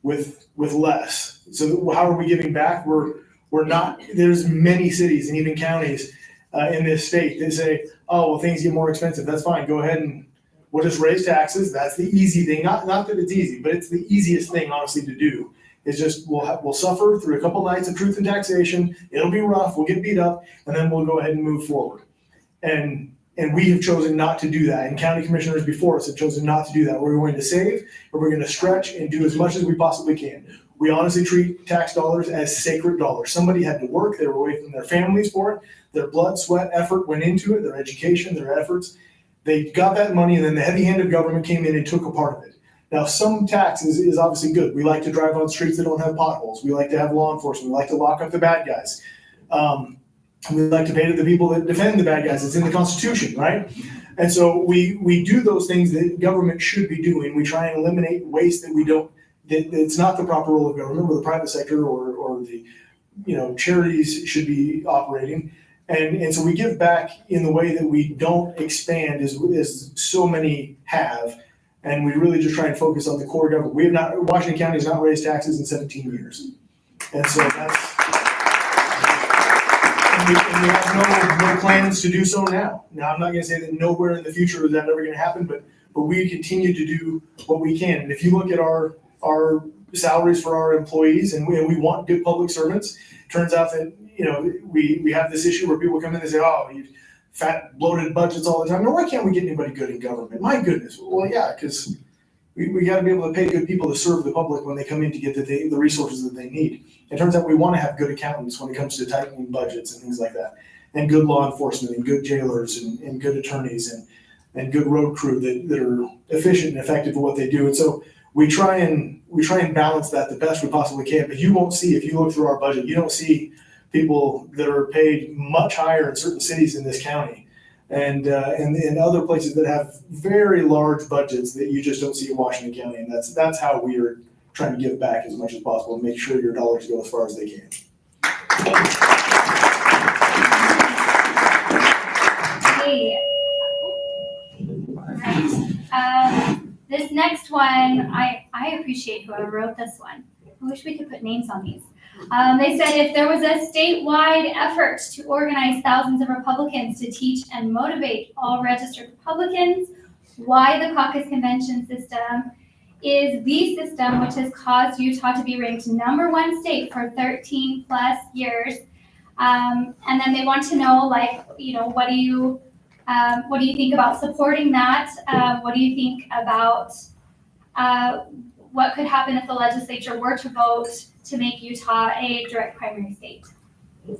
with less. So how are we giving back? We're not, there's many cities and even counties in this state that say, oh, well, things get more expensive. That's fine. Go ahead and we'll just raise taxes. That's the easy thing. Not that it's easy, but it's the easiest thing, honestly, to do. It's just we'll suffer through a couple nights of truth and taxation. It'll be rough. We'll get beat up, and then we'll go ahead and move forward. And we have chosen not to do that. And county commissioners before us have chosen not to do that. We're going to save, or we're going to stretch and do as much as we possibly can. We honestly treat tax dollars as sacred dollars. Somebody had to work. They were away from their families for it. Their blood, sweat, effort went into it, their education, their efforts. They got that money, and then the heavy hand of government came in and took a part of it. Now, some taxes is obviously good. We like to drive on streets that don't have potholes. We like to have law enforcement. We like to lock up the bad guys. We like to pay to the people that defend the bad guys. It's in the Constitution, right? And so we do those things that government should be doing. We try and eliminate waste that we don't, that it's not the proper role of government, or the private sector or the, charities should be operating. And so we give back in the way that we don't expand as so many have. And we really just try and focus on the core government. Washington County has not raised taxes in 17 years. And so that's. And we have no plans to do so now. Now, I'm not gonna say that nowhere in the future is that ever gonna happen, but we continue to do what we can. And if you look at our salaries for our employees, and we want good public servants, turns out that, we have this issue where people come in and say, oh, you fat bloated budgets all the time. No, why can't we get anybody good in government? My goodness. Well, yeah, because we gotta be able to pay good people to serve the public when they come in to get the resources that they need. It turns out we wanna have good accountants when it comes to tightening budgets and things like that. And good law enforcement and good jailers and good attorneys and good road crew that are efficient and effective at what they do. And so we try and balance that the best we possibly can, but you won't see, if you look through our budget, you don't see people that are paid much higher in certain cities in this county and in other places that have very large budgets that you just don't see in Washington County. And that's how we are trying to give back as much as possible and make sure your dollars go as far as they can. Hey. Right. This next one, I appreciate whoever wrote this one. I wish we could put names on these. They said if there was a statewide effort to organize thousands of Republicans to teach and motivate all registered Republicans why the caucus convention system is the system which has caused Utah to be ranked #1 state for 13 plus years. And then they want to know, what do you think about supporting that? What do you think about what could happen if the legislature were to vote to make Utah a direct primary state? I'll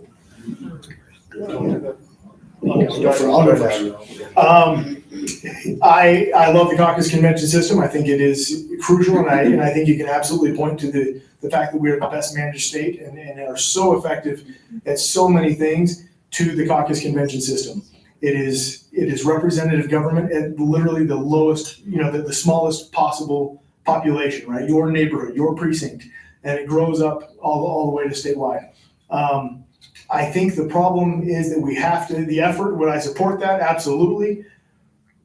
go first. I love the caucus convention system. I think it is crucial, and I think you can absolutely point to the fact that we are the best managed state and are so effective at so many things to the caucus convention system. It is representative government at literally the lowest, the smallest possible population, right? Your neighborhood, your precinct, and it grows up all the way to statewide. I think the problem is that we have to, the effort, would I support that? Absolutely.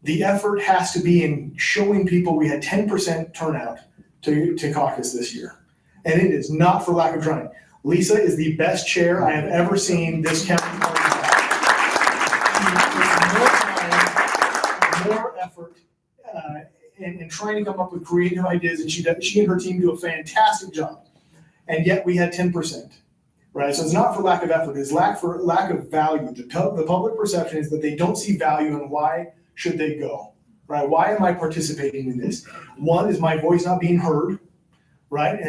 The effort has to be in showing people. We had 10% turnout to caucus this year. And it is not for lack of trying. Lisa is the best chair I have ever seen this county party have. More effort in trying to come up with creative ideas, and she and her team do a fantastic job. And yet we had 10%. Right, so it's not for lack of effort, it's lack of value. The public perception is that they don't see value, and why should they go, right? Why am I participating in this? One, is my voice not being heard, right,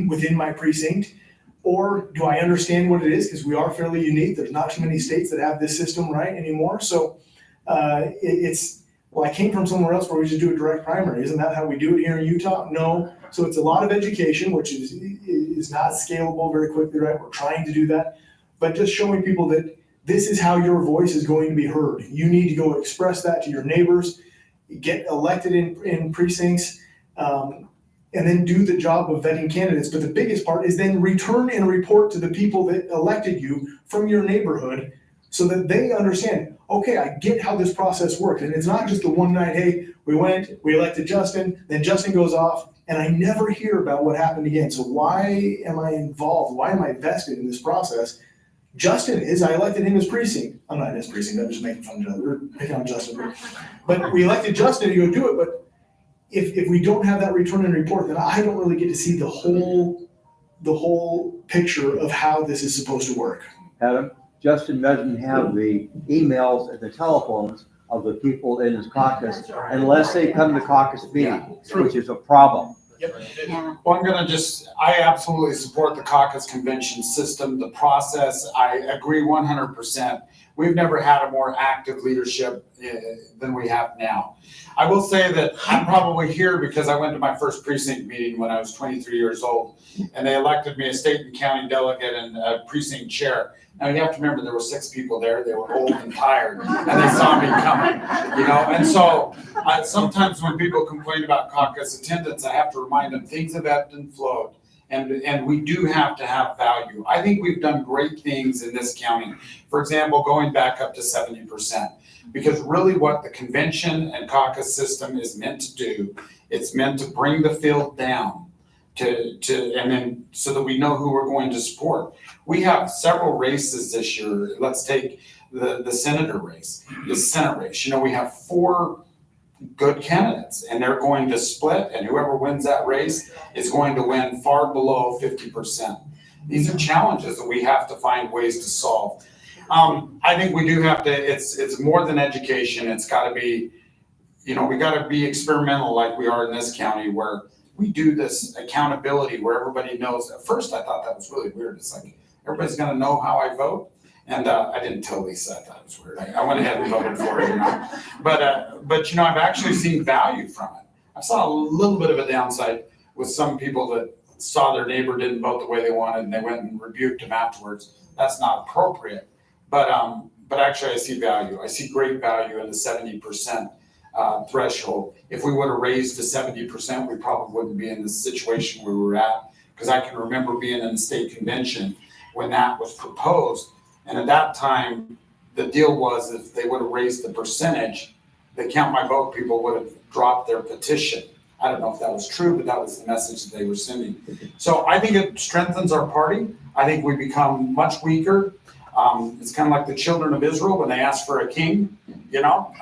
within my precinct? Or do I understand what it is? Because we are fairly unique. There's not too many states that have this system right anymore. So I came from somewhere else where we just do a direct primary. Isn't that how we do it here in Utah? No. So it's a lot of education, which is not scalable very quickly, right? We're trying to do that, but just showing people that this is how your voice is going to be heard. You need to go express that to your neighbors, get elected in precincts, and then do the job of vetting candidates. But the biggest part is then return and report to the people that elected you from your neighborhood so that they understand, okay, I get how this process works. And it's not just the one night, hey, we elected Justin, then Justin goes off, and I never hear about what happened again. So why am I involved? Why am I vested in this process? Justin is, I elected him as precinct. I'm not in his precinct, I'm just making fun of Justin. We're picking on Justin. But we elected Justin to go do it, but if we don't have that return and report, then I don't really get to see the whole picture of how this is supposed to work. Adam, Justin doesn't have the emails and the telephones of the people in his caucus unless they come to caucus meeting, which is a problem. Yep. Well, I absolutely support the caucus convention system, the process. I agree 100%. We've never had a more active leadership than we have now. I will say that I'm probably here because I went to my first precinct meeting when I was 23 years old, and they elected me a state and county delegate and a precinct chair. Now you have to remember there were 6 people there. They were old and tired, and they saw me coming, And so sometimes when people complain about caucus attendance, I have to remind them things have ebbed and flowed, and we do have to have value. I think we've done great things in this county. For example, going back up to 70%, because really what the convention and caucus system is meant to do, it's meant to bring the field down and then so that we know who we're going to support. We have several races this year. Let's take the senator race, the Senate race. You know, we have 4 good candidates and they're going to split, and whoever wins that race is going to win far below 50%. These are challenges that we have to find ways to solve. I think we do have to, it's more than education. It's gotta be, you know, we gotta be experimental like we are in this county, where we do this accountability where everybody knows. At first I thought that was really weird. It's like, everybody's gonna know how I vote. And I didn't tell Lisa I thought it was weird. I went ahead and voted for it, you know. But you know, I've actually seen value from it. I saw a little bit of a downside with some people that saw their neighbor didn't vote the way they wanted and they went and rebuked him afterwards. That's not appropriate. But actually I see value. I see great value in the 70% threshold. If we would have raised to 70%, we probably wouldn't be in the situation we were at. Because I can remember being in the state convention when that was proposed. And at that time, the deal was if they would have raised the percentage, the Count My Vote people would have dropped their petition. I don't know if that was true, but that was the message that they were sending. So I think it strengthens our party. I think we become much weaker. It's kind of like the children of Israel when they asked for a king, you know.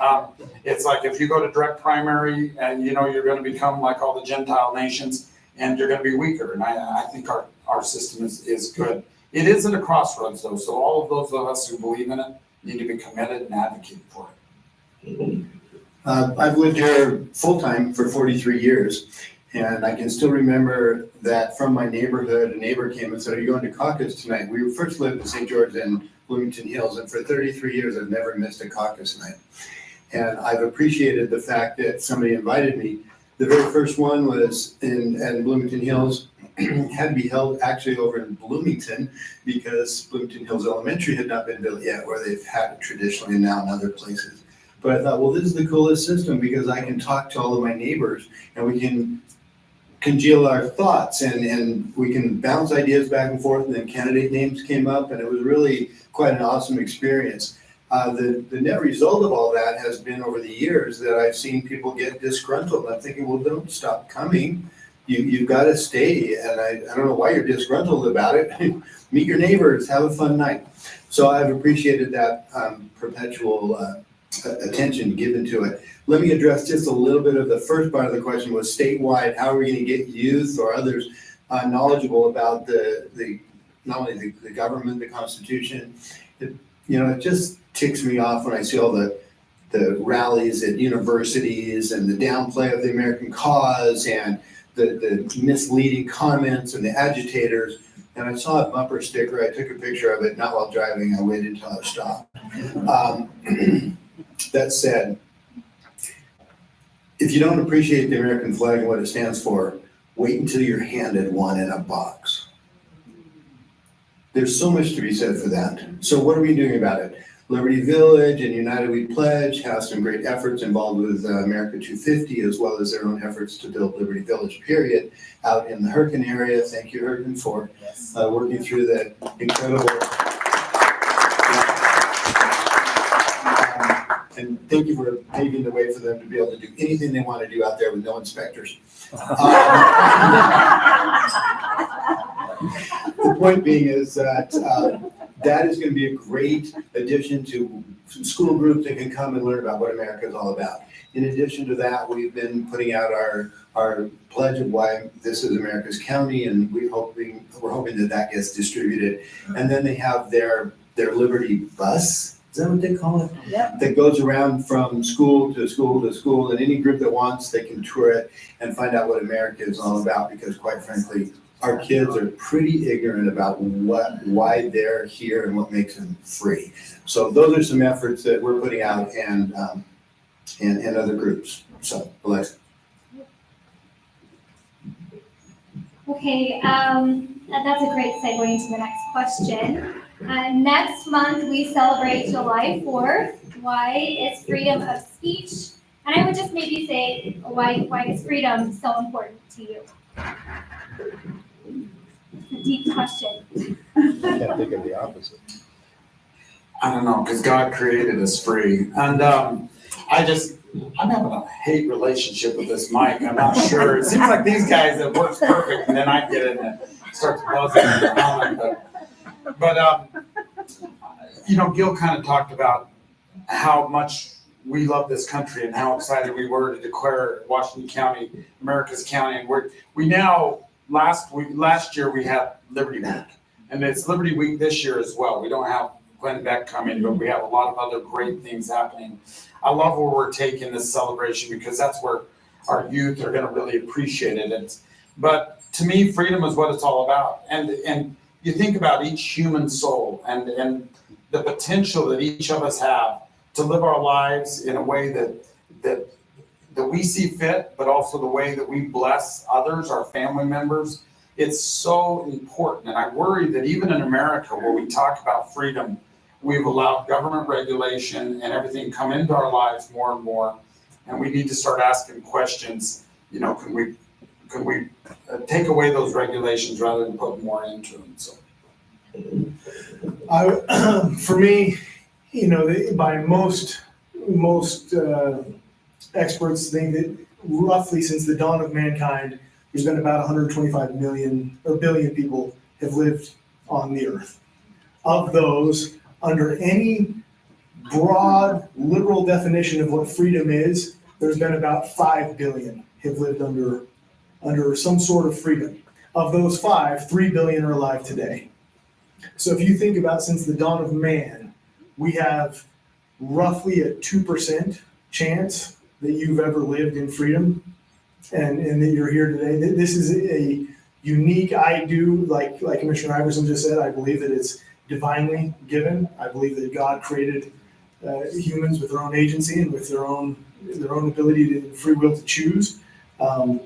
It's like if you go to direct primary, and you know, you're going to become like all the Gentile nations and you're going to be weaker. And I think our system is good. It is at a crossroads though, so all of those of us who believe in it need to be committed and advocate for it. I've lived here full-time for 43 years, and I can still remember that from my neighborhood, a neighbor came and said, "Are you going to caucus tonight?" We first lived in St. George and Bloomington Hills, and for 33 years, I've never missed a caucus night. And I've appreciated the fact that somebody invited me. The very first one was in Bloomington Hills, had to be held actually over in Bloomington because Bloomington Hills Elementary had not been built yet, where they've had it traditionally and now in other places. But I thought, well, this is the coolest system because I can talk to all of my neighbors and we can congeal our thoughts and we can bounce ideas back and forth, and then candidate names came up, and it was really quite an awesome experience. The net result of all that has been over the years that I've seen people get disgruntled. I'm thinking, well, don't stop coming. You've got to stay, and I don't know why you're disgruntled about it. Meet your neighbors, have a fun night. So I've appreciated that perpetual attention given to it. Let me address just a little bit of the first part of the question was statewide. How are we going to get youth or others knowledgeable about not only the government, the Constitution? It just ticks me off when I see all the rallies at universities and the downplay of the American cause and the misleading comments and the agitators. And I saw a bumper sticker. I took a picture of it, not while driving. I waited until I was stopped. That said, if you don't appreciate the American flag and what it stands for, wait until you're handed one in a box. There's so much to be said for that. So what are we doing about it? Liberty Village and United We Pledge have some great efforts involved with America 250, as well as their own efforts to build Liberty Village, period, out in the Hurricane area. Thank you, Hurricane, for working through that incredible. And thank you for paving the way for them to be able to do anything they want to do out there with no inspectors. The point being is that that is going to be a great addition to school groups that can come and learn about what America is all about. In addition to that, we've been putting out our pledge of why this is America's county, and we're hoping that gets distributed. And then they have their Liberty bus. Is that what they call it? Yep. That goes around from school to school to school, and any group that wants, they can tour it and find out what America is all about, because quite frankly, our kids are pretty ignorant about why they're here and what makes them free. So those are some efforts that we're putting out and other groups. So, Alexa. Okay, that's a great segue into the next question. Next month, we celebrate July 4th. Why is freedom of speech? And I would just maybe say, why is freedom so important to you? It's a deep question. Can't think of the opposite. I don't know, because God created us free. And I just, I'm having a hate relationship with this mic. I'm not sure. It seems like these guys, it works perfect, and then I get in and it starts buzzing in the helmet. But Gil kind of talked about how much we love this country and how excited we were to declare Washington County America's county. And we now, last year we had Liberty Week, and it's Liberty Week this year as well. We don't have Glenn Beck coming, but we have a lot of other great things happening. I love where we're taking this celebration because that's where our youth are going to really appreciate it. But to me, freedom is what it's all about. And you think about each human soul and the potential that each of us have to live our lives in a way that we see fit, but also the way that we bless others, our family members. It's so important. And I worry that even in America, where we talk about freedom, we've allowed government regulation and everything come into our lives more and more. And we need to start asking questions, can we take away those regulations rather than put more into them? So, for me, by most experts think that roughly since the dawn of mankind, there's been about 125 billion people have lived on the earth. Of those, under any broad liberal definition of what freedom is, there's been about 5 billion have lived under some sort of freedom. Of those 5, 3 billion are alive today. So if you think about since the dawn of man, we have roughly a 2% chance that you've ever lived in freedom and that you're here today. This is a unique, like Commissioner Iverson just said, I believe that it's divinely given. I believe that God created humans with their own agency and with their own ability to free will to choose. And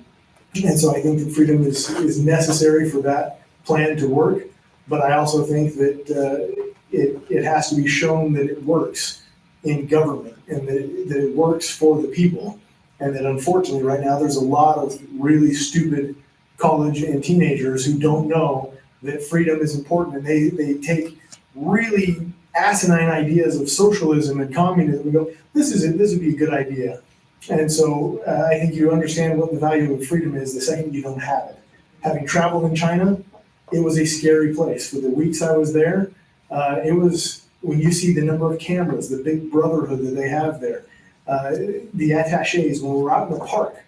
so I think that freedom is necessary for that plan to work. But I also think that it has to be shown that it works in government and that it works for the people. And that unfortunately right now there's a lot of really stupid college and teenagers who don't know that freedom is important, and they take really asinine ideas of socialism and communism and go, this would be a good idea. And so I think you understand what the value of freedom is the second you don't have it. Having traveled in China, it was a scary place. For the weeks I was there, it was, when you see the number of cameras, the big brotherhood that they have there, the attachés, when we were out in the park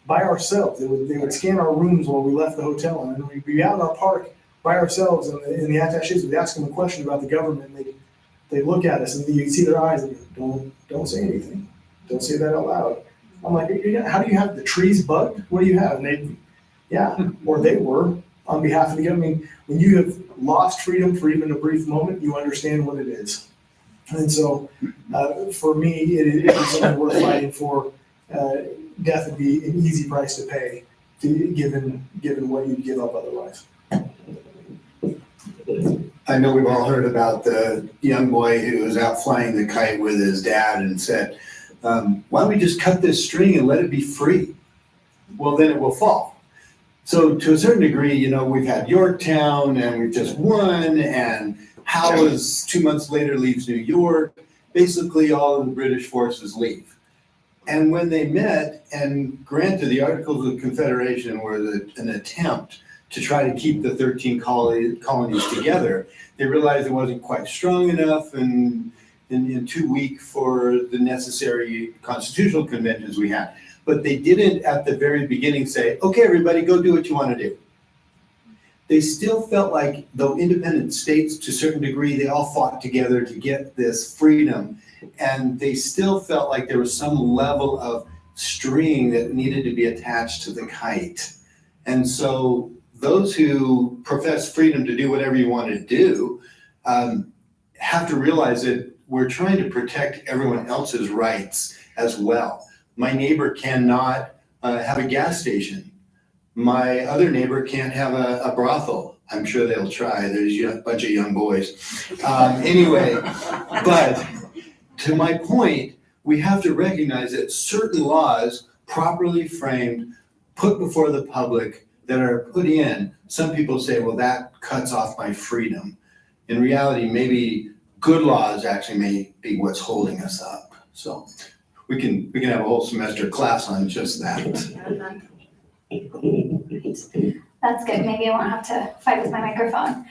by ourselves, they would scan our rooms while we left the hotel, and then we'd be out in our park by ourselves, and the attachés would ask them a question about the government, and they'd look at us, and you'd see their eyes, and go, don't say anything. Don't say that out loud. I'm like, how do you have the trees bugged? What do you have? And they were on behalf of the government. I mean, when you have lost freedom for even a brief moment, you understand what it is. And so for me, it is something worth fighting for. Death would be an easy price to pay, given what you'd give up otherwise. I know we've all heard about the young boy who was out flying the kite with his dad and said, why don't we just cut this string and let it be free? Well, then it will fall. So to a certain degree, we've had Yorktown and we've just won, and Howes 2 months later leaves New York. Basically, all of the British forces leave. And when they met, and granted, the Articles of Confederation were an attempt to try to keep the 13 colonies together, they realized it wasn't quite strong enough and too weak for the necessary constitutional conventions we had. But they didn't at the very beginning say, okay, everybody, go do what you want to do. They still felt like, though independent states to a certain degree, they all fought together to get this freedom. And they still felt like there was some level of string that needed to be attached to the kite. And so those who profess freedom to do whatever you want to do have to realize that we're trying to protect everyone else's rights as well. My neighbor cannot have a gas station. My other neighbor can't have a brothel. I'm sure they'll try. There's a bunch of young boys. Anyway, but to my point, we have to recognize that certain laws, properly framed, put before the public, that are put in, some people say, well, that cuts off my freedom. In reality, maybe good laws actually may be what's holding us up. So we can have a whole semester class on just that. That's good. Maybe I won't have to fight with my microphone.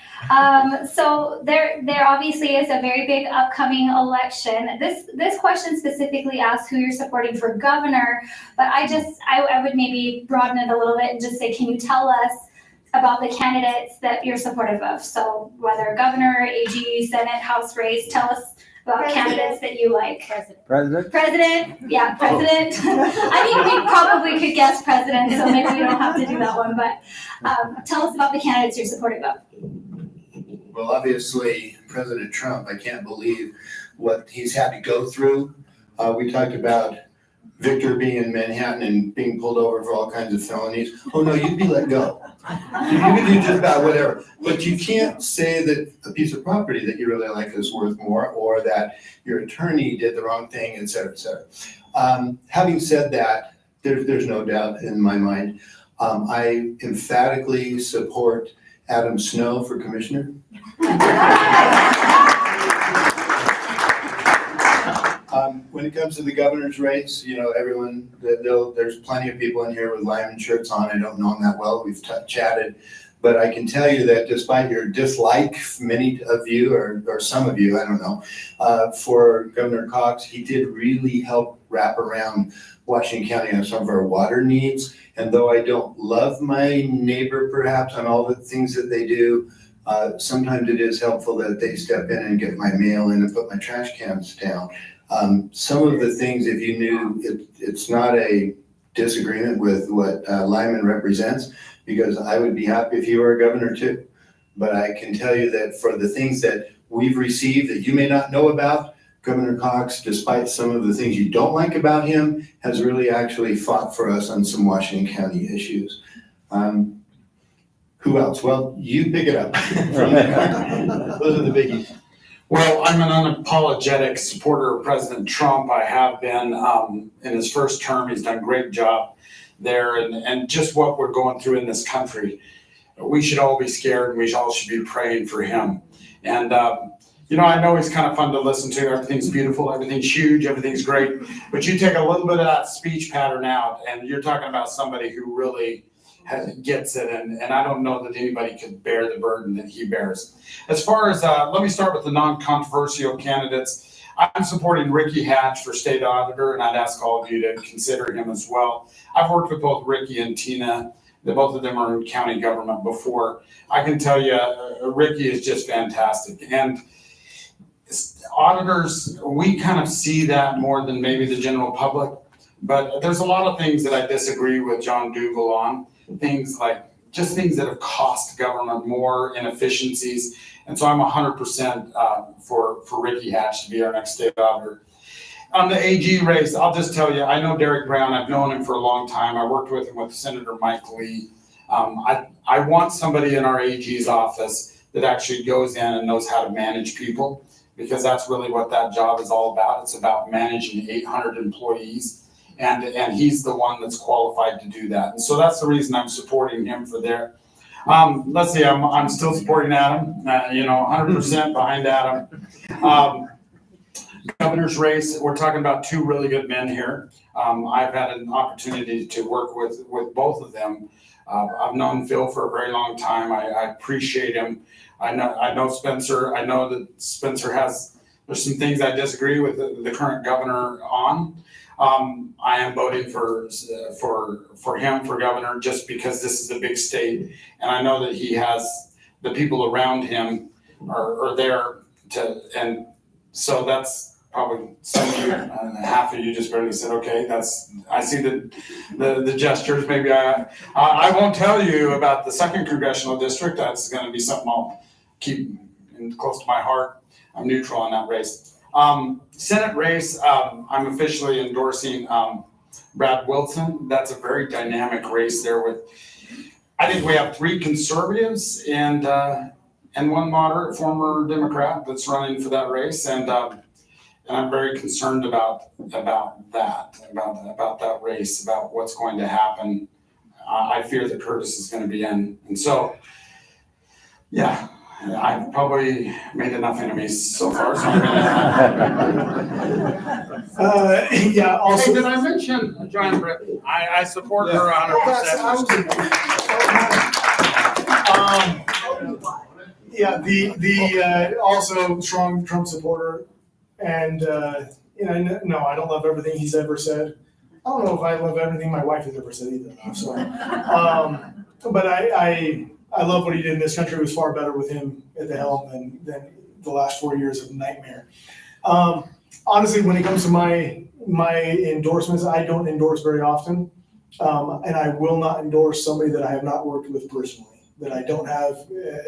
So there obviously is a very big upcoming election. This question specifically asks who you're supporting for governor, but I would maybe broaden it a little bit and just say, can you tell us about the candidates that you're supportive of? So whether governor, AG, Senate, House race, tell us about candidates that you like. President? President, yeah, president. I mean, we probably could guess president, so maybe we don't have to do that one, but tell us about the candidates you're supportive of. Well, obviously, President Trump, I can't believe what he's had to go through. We talked about Victor being in Manhattan and being pulled over for all kinds of felonies. Oh, no, you'd be let go. You can do just about whatever, but you can't say that a piece of property that you really like is worth more, or that your attorney did the wrong thing, et cetera, et cetera. Having said that, there's no doubt in my mind. I emphatically support Adam Snow for commissioner. When it comes to the governor's race, you know, everyone, there's plenty of people in here with Lyman shirts on. I don't know them that well. We've chatted. But I can tell you that despite your dislike, many of you, or some of you, I don't know, for Governor Cox, he did really help wrap around Washington County on some of our water needs. And though I don't love my neighbor perhaps on all the things that they do, sometimes it is helpful that they step in and get my mail in and put my trash cans down. Some of the things, if you knew, it's not a disagreement with what Lyman represents, because I would be happy if you were a governor too. But I can tell you that for the things that we've received that you may not know about, Governor Cox, despite some of the things you don't like about him, has really actually fought for us on some Washington County issues. Who else? Well, you pick it up. Those are the biggies. Well, I'm an unapologetic supporter of President Trump. I have been in his first term. He's done a great job there, and just what we're going through in this country. We should all be scared, and we all should be praying for him. And you know, I know he's kind of fun to listen to. Everything's beautiful, everything's huge, everything's great. But you take a little bit of that speech pattern out, and you're talking about somebody who really gets it, and I don't know that anybody could bear the burden that he bears. As far as, let me start with the non-controversial candidates. I'm supporting Ricky Hatch for state auditor, and I'd ask all of you to consider him as well. I've worked with both Ricky and Tina. Both of them are in county government before. I can tell you, Ricky is just fantastic. And auditors, we kind of see that more than maybe the general public, but there's a lot of things that I disagree with John Dougal on. Things like just things that have cost government more, inefficiencies. And so I'm 100% for Ricky Hatch to be our next state auditor. On the AG race, I'll just tell you, I know Derek Brown. I've known him for a long time. I worked with him with Senator Mike Lee. I want somebody in our AG's office that actually goes in and knows how to manage people, because that's really what that job is all about. It's about managing 800 employees. And he's the one that's qualified to do that. And so that's the reason I'm supporting him for there. Let's see, I'm still supporting Adam, 100% behind Adam. Governor's race, we're talking about two really good men here. I've had an opportunity to work with both of them. I've known Phil for a very long time. I appreciate him. I know Spencer. I know that Spencer there's some things I disagree with the current governor on. I am voting for him for governor just because this is a big state, and I know that he has the people around him are there to, and so that's probably some of you, half of you just barely said, okay, I see the gestures. Maybe I won't tell you about the 2nd congressional district. That's going to be something I'll keep close to my heart. I'm neutral on that race. Senate race, I'm officially endorsing Brad Wilson. That's a very dynamic race there I think we have 3 conservatives and one moderate former Democrat that's running for that race. And I'm very concerned about that race, about what's going to happen. I fear that Curtis is going to be in. And so, yeah. I've probably made enough enemies so far. So Yeah, Hey, also. did I mention Joanne Britt? I support her Yes, I 100%. was- Yeah, the also strong Trump supporter, and no, I don't love everything he's ever said. I don't know if I love everything my wife has ever said either. So, but I love what he did in this country. It was far better with him at the helm than the last 4 years of nightmare. Honestly, when it comes to my endorsements, I don't endorse very often, and I will not endorse somebody that I have not worked with personally, that I don't have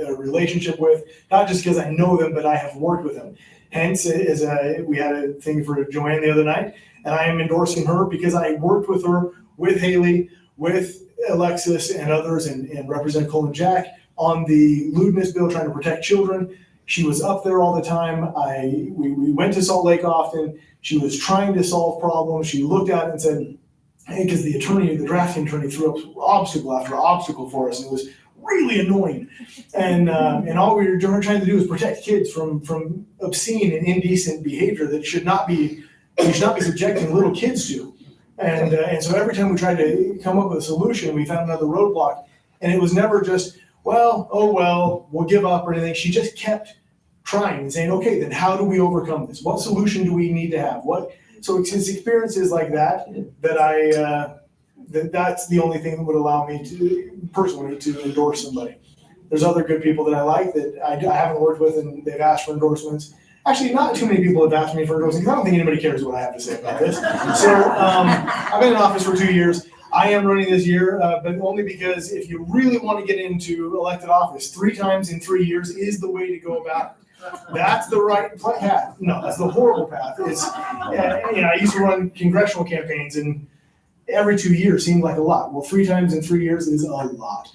a relationship with, not just because I know them, but I have worked with them. Hence, we had a thing for Joanne the other night, and I am endorsing her because I worked with her, with Haley, with Alexis and others, and Representative Colin Jack on the lewdness bill trying to protect children. She was up there all the time. We went to Salt Lake often. She was trying to solve problems. She looked at it and said, hey, because the drafting attorney threw up obstacle after obstacle for us, and it was really annoying. And all we were trying to do is protect kids from obscene and indecent behavior that we should not be subjecting little kids to. And so every time we tried to come up with a solution, we found another roadblock. And it was never just, we'll give up or anything. She just kept trying and saying, okay, then how do we overcome this? What solution do we need to have? So it's experiences like that that's the only thing that would allow me to personally to endorse somebody. There's other good people that I like that I haven't worked with, and they've asked for endorsements. Actually, not too many people have asked me for endorsements. I don't think anybody cares what I have to say about this. So I've been in office for 2 years. I am running this year, but only because if you really want to get into elected office, 3 times in 3 years is the way to go about it. That's the right path. No, that's the horrible path. It's, I used to run congressional campaigns, and every 2 years seemed like a lot. Well, 3 times in 3 years is a lot.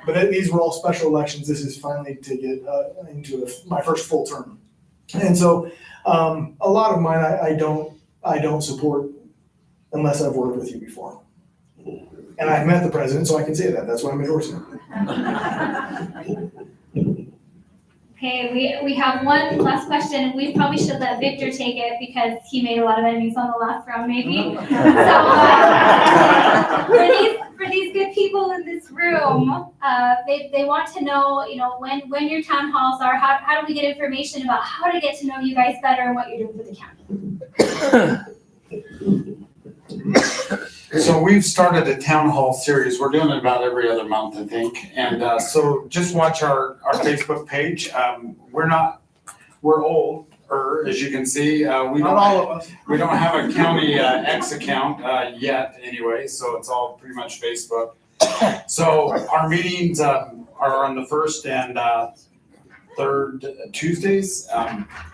But these were all special elections. This is finally to get into my first full term. And so a lot of mine I don't support unless I've worked with you before. And I've met the president, so I can say that. That's why I'm endorsing. Okay, we have one last question. We probably should let Victor take it because he made a lot of enemies on the last round, maybe. So for these good people in this room, they want to know, when your town halls are, how do we get information about how to get to know you guys better and what you're doing for the county? So we've started a town hall series. We're doing it about every other month, I think. And so just watch our Facebook page. We're older, as you can see. Not all of us. We don't have a county X account yet anyway, so it's all pretty much Facebook. So our meetings are on the first and third Tuesdays.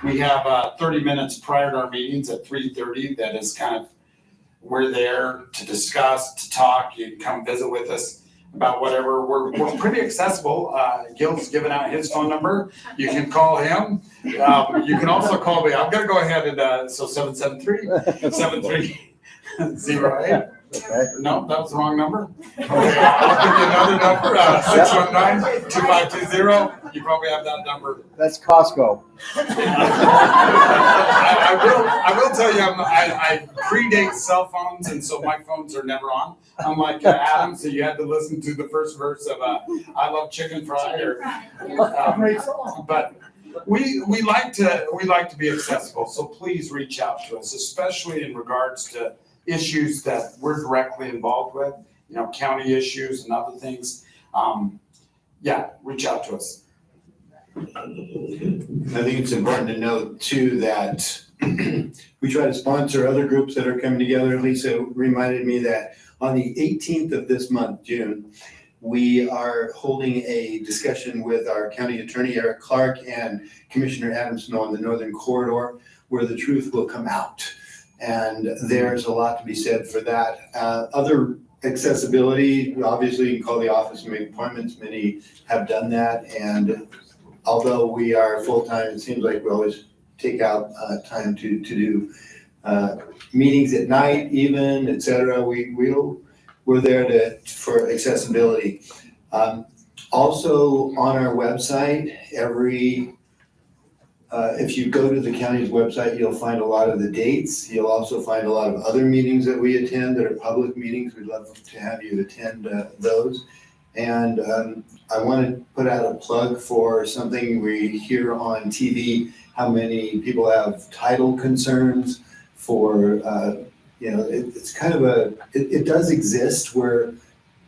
We have 30 minutes prior to our meetings at 3:30. That is kind of, we're there to discuss, to talk. You can come visit with us about whatever. We're pretty accessible. Gil's given out his phone number. You can call him. You can also call me. I'm gonna go ahead and, 773-7308. Okay. No, that was the wrong number. Okay, I'll give you another number, 619-2520. You probably have that number. That's Costco. I will tell you, I predate cell phones, and so my phones are never on. Unlike Adam, so you had to listen to the first verse of "I Love Chicken Fry." But we like to be accessible. So please reach out to us, especially in regards to issues that we're directly involved with. County issues and other things. Reach out to us. I think it's important to note too that we try to sponsor other groups that are coming together. Lisa reminded me that on the 18th of this month, June, we are holding a discussion with our county attorney, Eric Clark, and Commissioner Adam Snow on the Northern Corridor, where the truth will come out. And there's a lot to be said for that. Other accessibility, obviously you can call the office and make appointments. Many have done that. And although we are full-time, it seems like we always take out time to do meetings at night even, et cetera. We're there for accessibility. Also on our website, every If you go to the county's website, you'll find a lot of the dates. You'll also find a lot of other meetings that we attend that are public meetings. We'd love to have you attend those. And I want to put out a plug for something we hear on TV, how many people have title concerns for, it's kind of it does exist where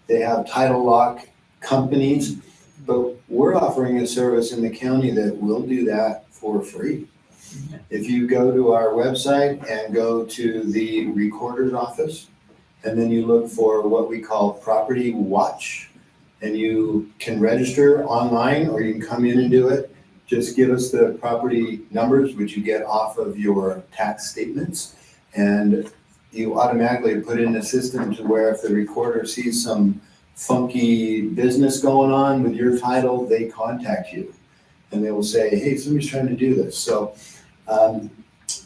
they have title lock companies, but we're offering a service in the county that will do that for free. If you go to our website and go to the recorder's office, and then you look for what we call Property Watch, and you can register online or you can come in and do it. Just give us the property numbers, which you get off of your tax statements, and you automatically put in a system to where if the recorder sees some funky business going on with your title, they contact you. And they will say, hey, somebody's trying to do this. So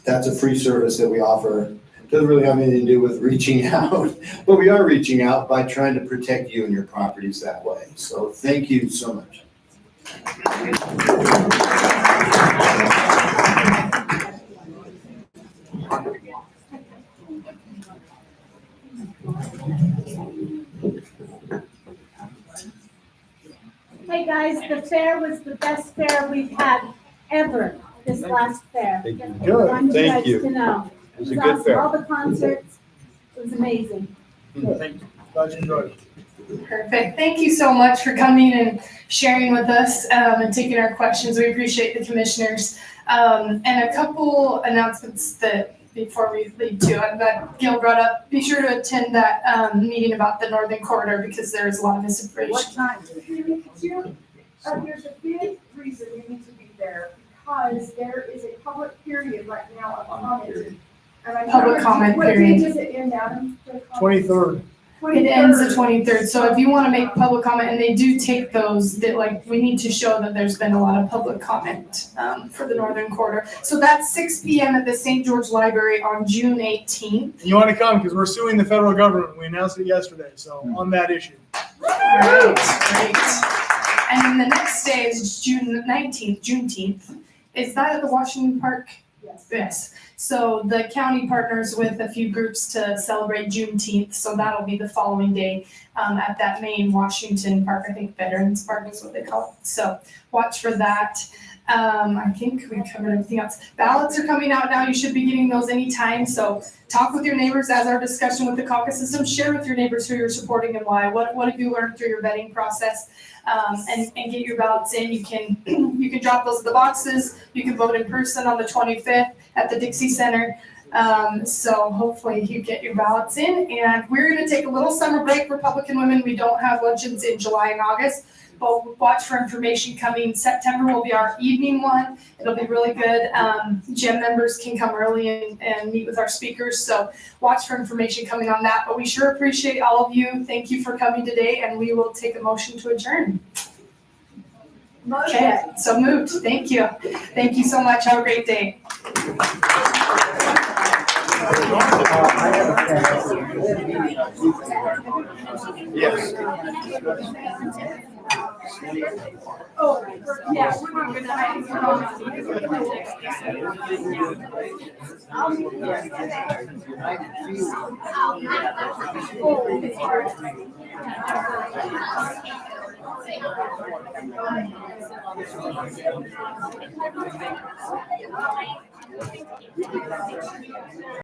that's a free service that we offer. It doesn't really have anything to do with reaching out, but we are reaching out by trying to protect you and your properties that way. So thank you so much. Hey guys, the fair was the best fair we've had ever, this last fair. Thank you. I want you guys to know. It was It a was good awesome, fair. all the concerts, it was amazing. Thank you. Glad you enjoyed it. Perfect. Thank you so much for coming and sharing with us and taking our questions. We appreciate the commissioners. And a couple announcements that before we leave too, that Gil brought up. Be sure to attend that meeting about the Northern Corridor because there's a lot of misinformation. What time? There's a big reason you need to be there, because there is a public period right now of commenting. And I Public comment What period. day does it end, Adam? 23rd. It ends the 23rd, so if you want to make public comment, and they do take those, that we need to show that there's been a lot of public comment for the Northern Corridor. So that's 6 p.m. at the St. George Library on June 18th. And you want to come because we're suing the federal government. We announced it yesterday, so on that issue. Great. And then the next day is June 19th, Juneteenth. Is that at the Washington Park? Yes. So the county partners with a few groups to celebrate Juneteenth, so that'll be the following day at that main Washington Park. I think Veterans Park is what they call it. So watch for that. I think we covered everything else. Ballots are coming out now. You should be getting those anytime. So talk with your neighbors as our discussion with the caucus system. Share with your neighbors who you're supporting and why. What have you learned through your vetting process? And get your ballots in. You can drop those in the boxes. You can vote in person on the 25th at the Dixie Center. So hopefully you get your ballots in. And we're going to take a little summer break, Republican women. We don't have luncheons in July and August. But watch for information coming. September will be our evening one. It'll be really good. Gym members can come early and meet with our speakers. So watch for information coming on that. But we sure appreciate all of you. Thank you for coming today, and we will take a motion to adjourn. Okay, so moved. Thank you. Thank you so much. Have a great day. Yes. Oh, yeah, we're not gonna have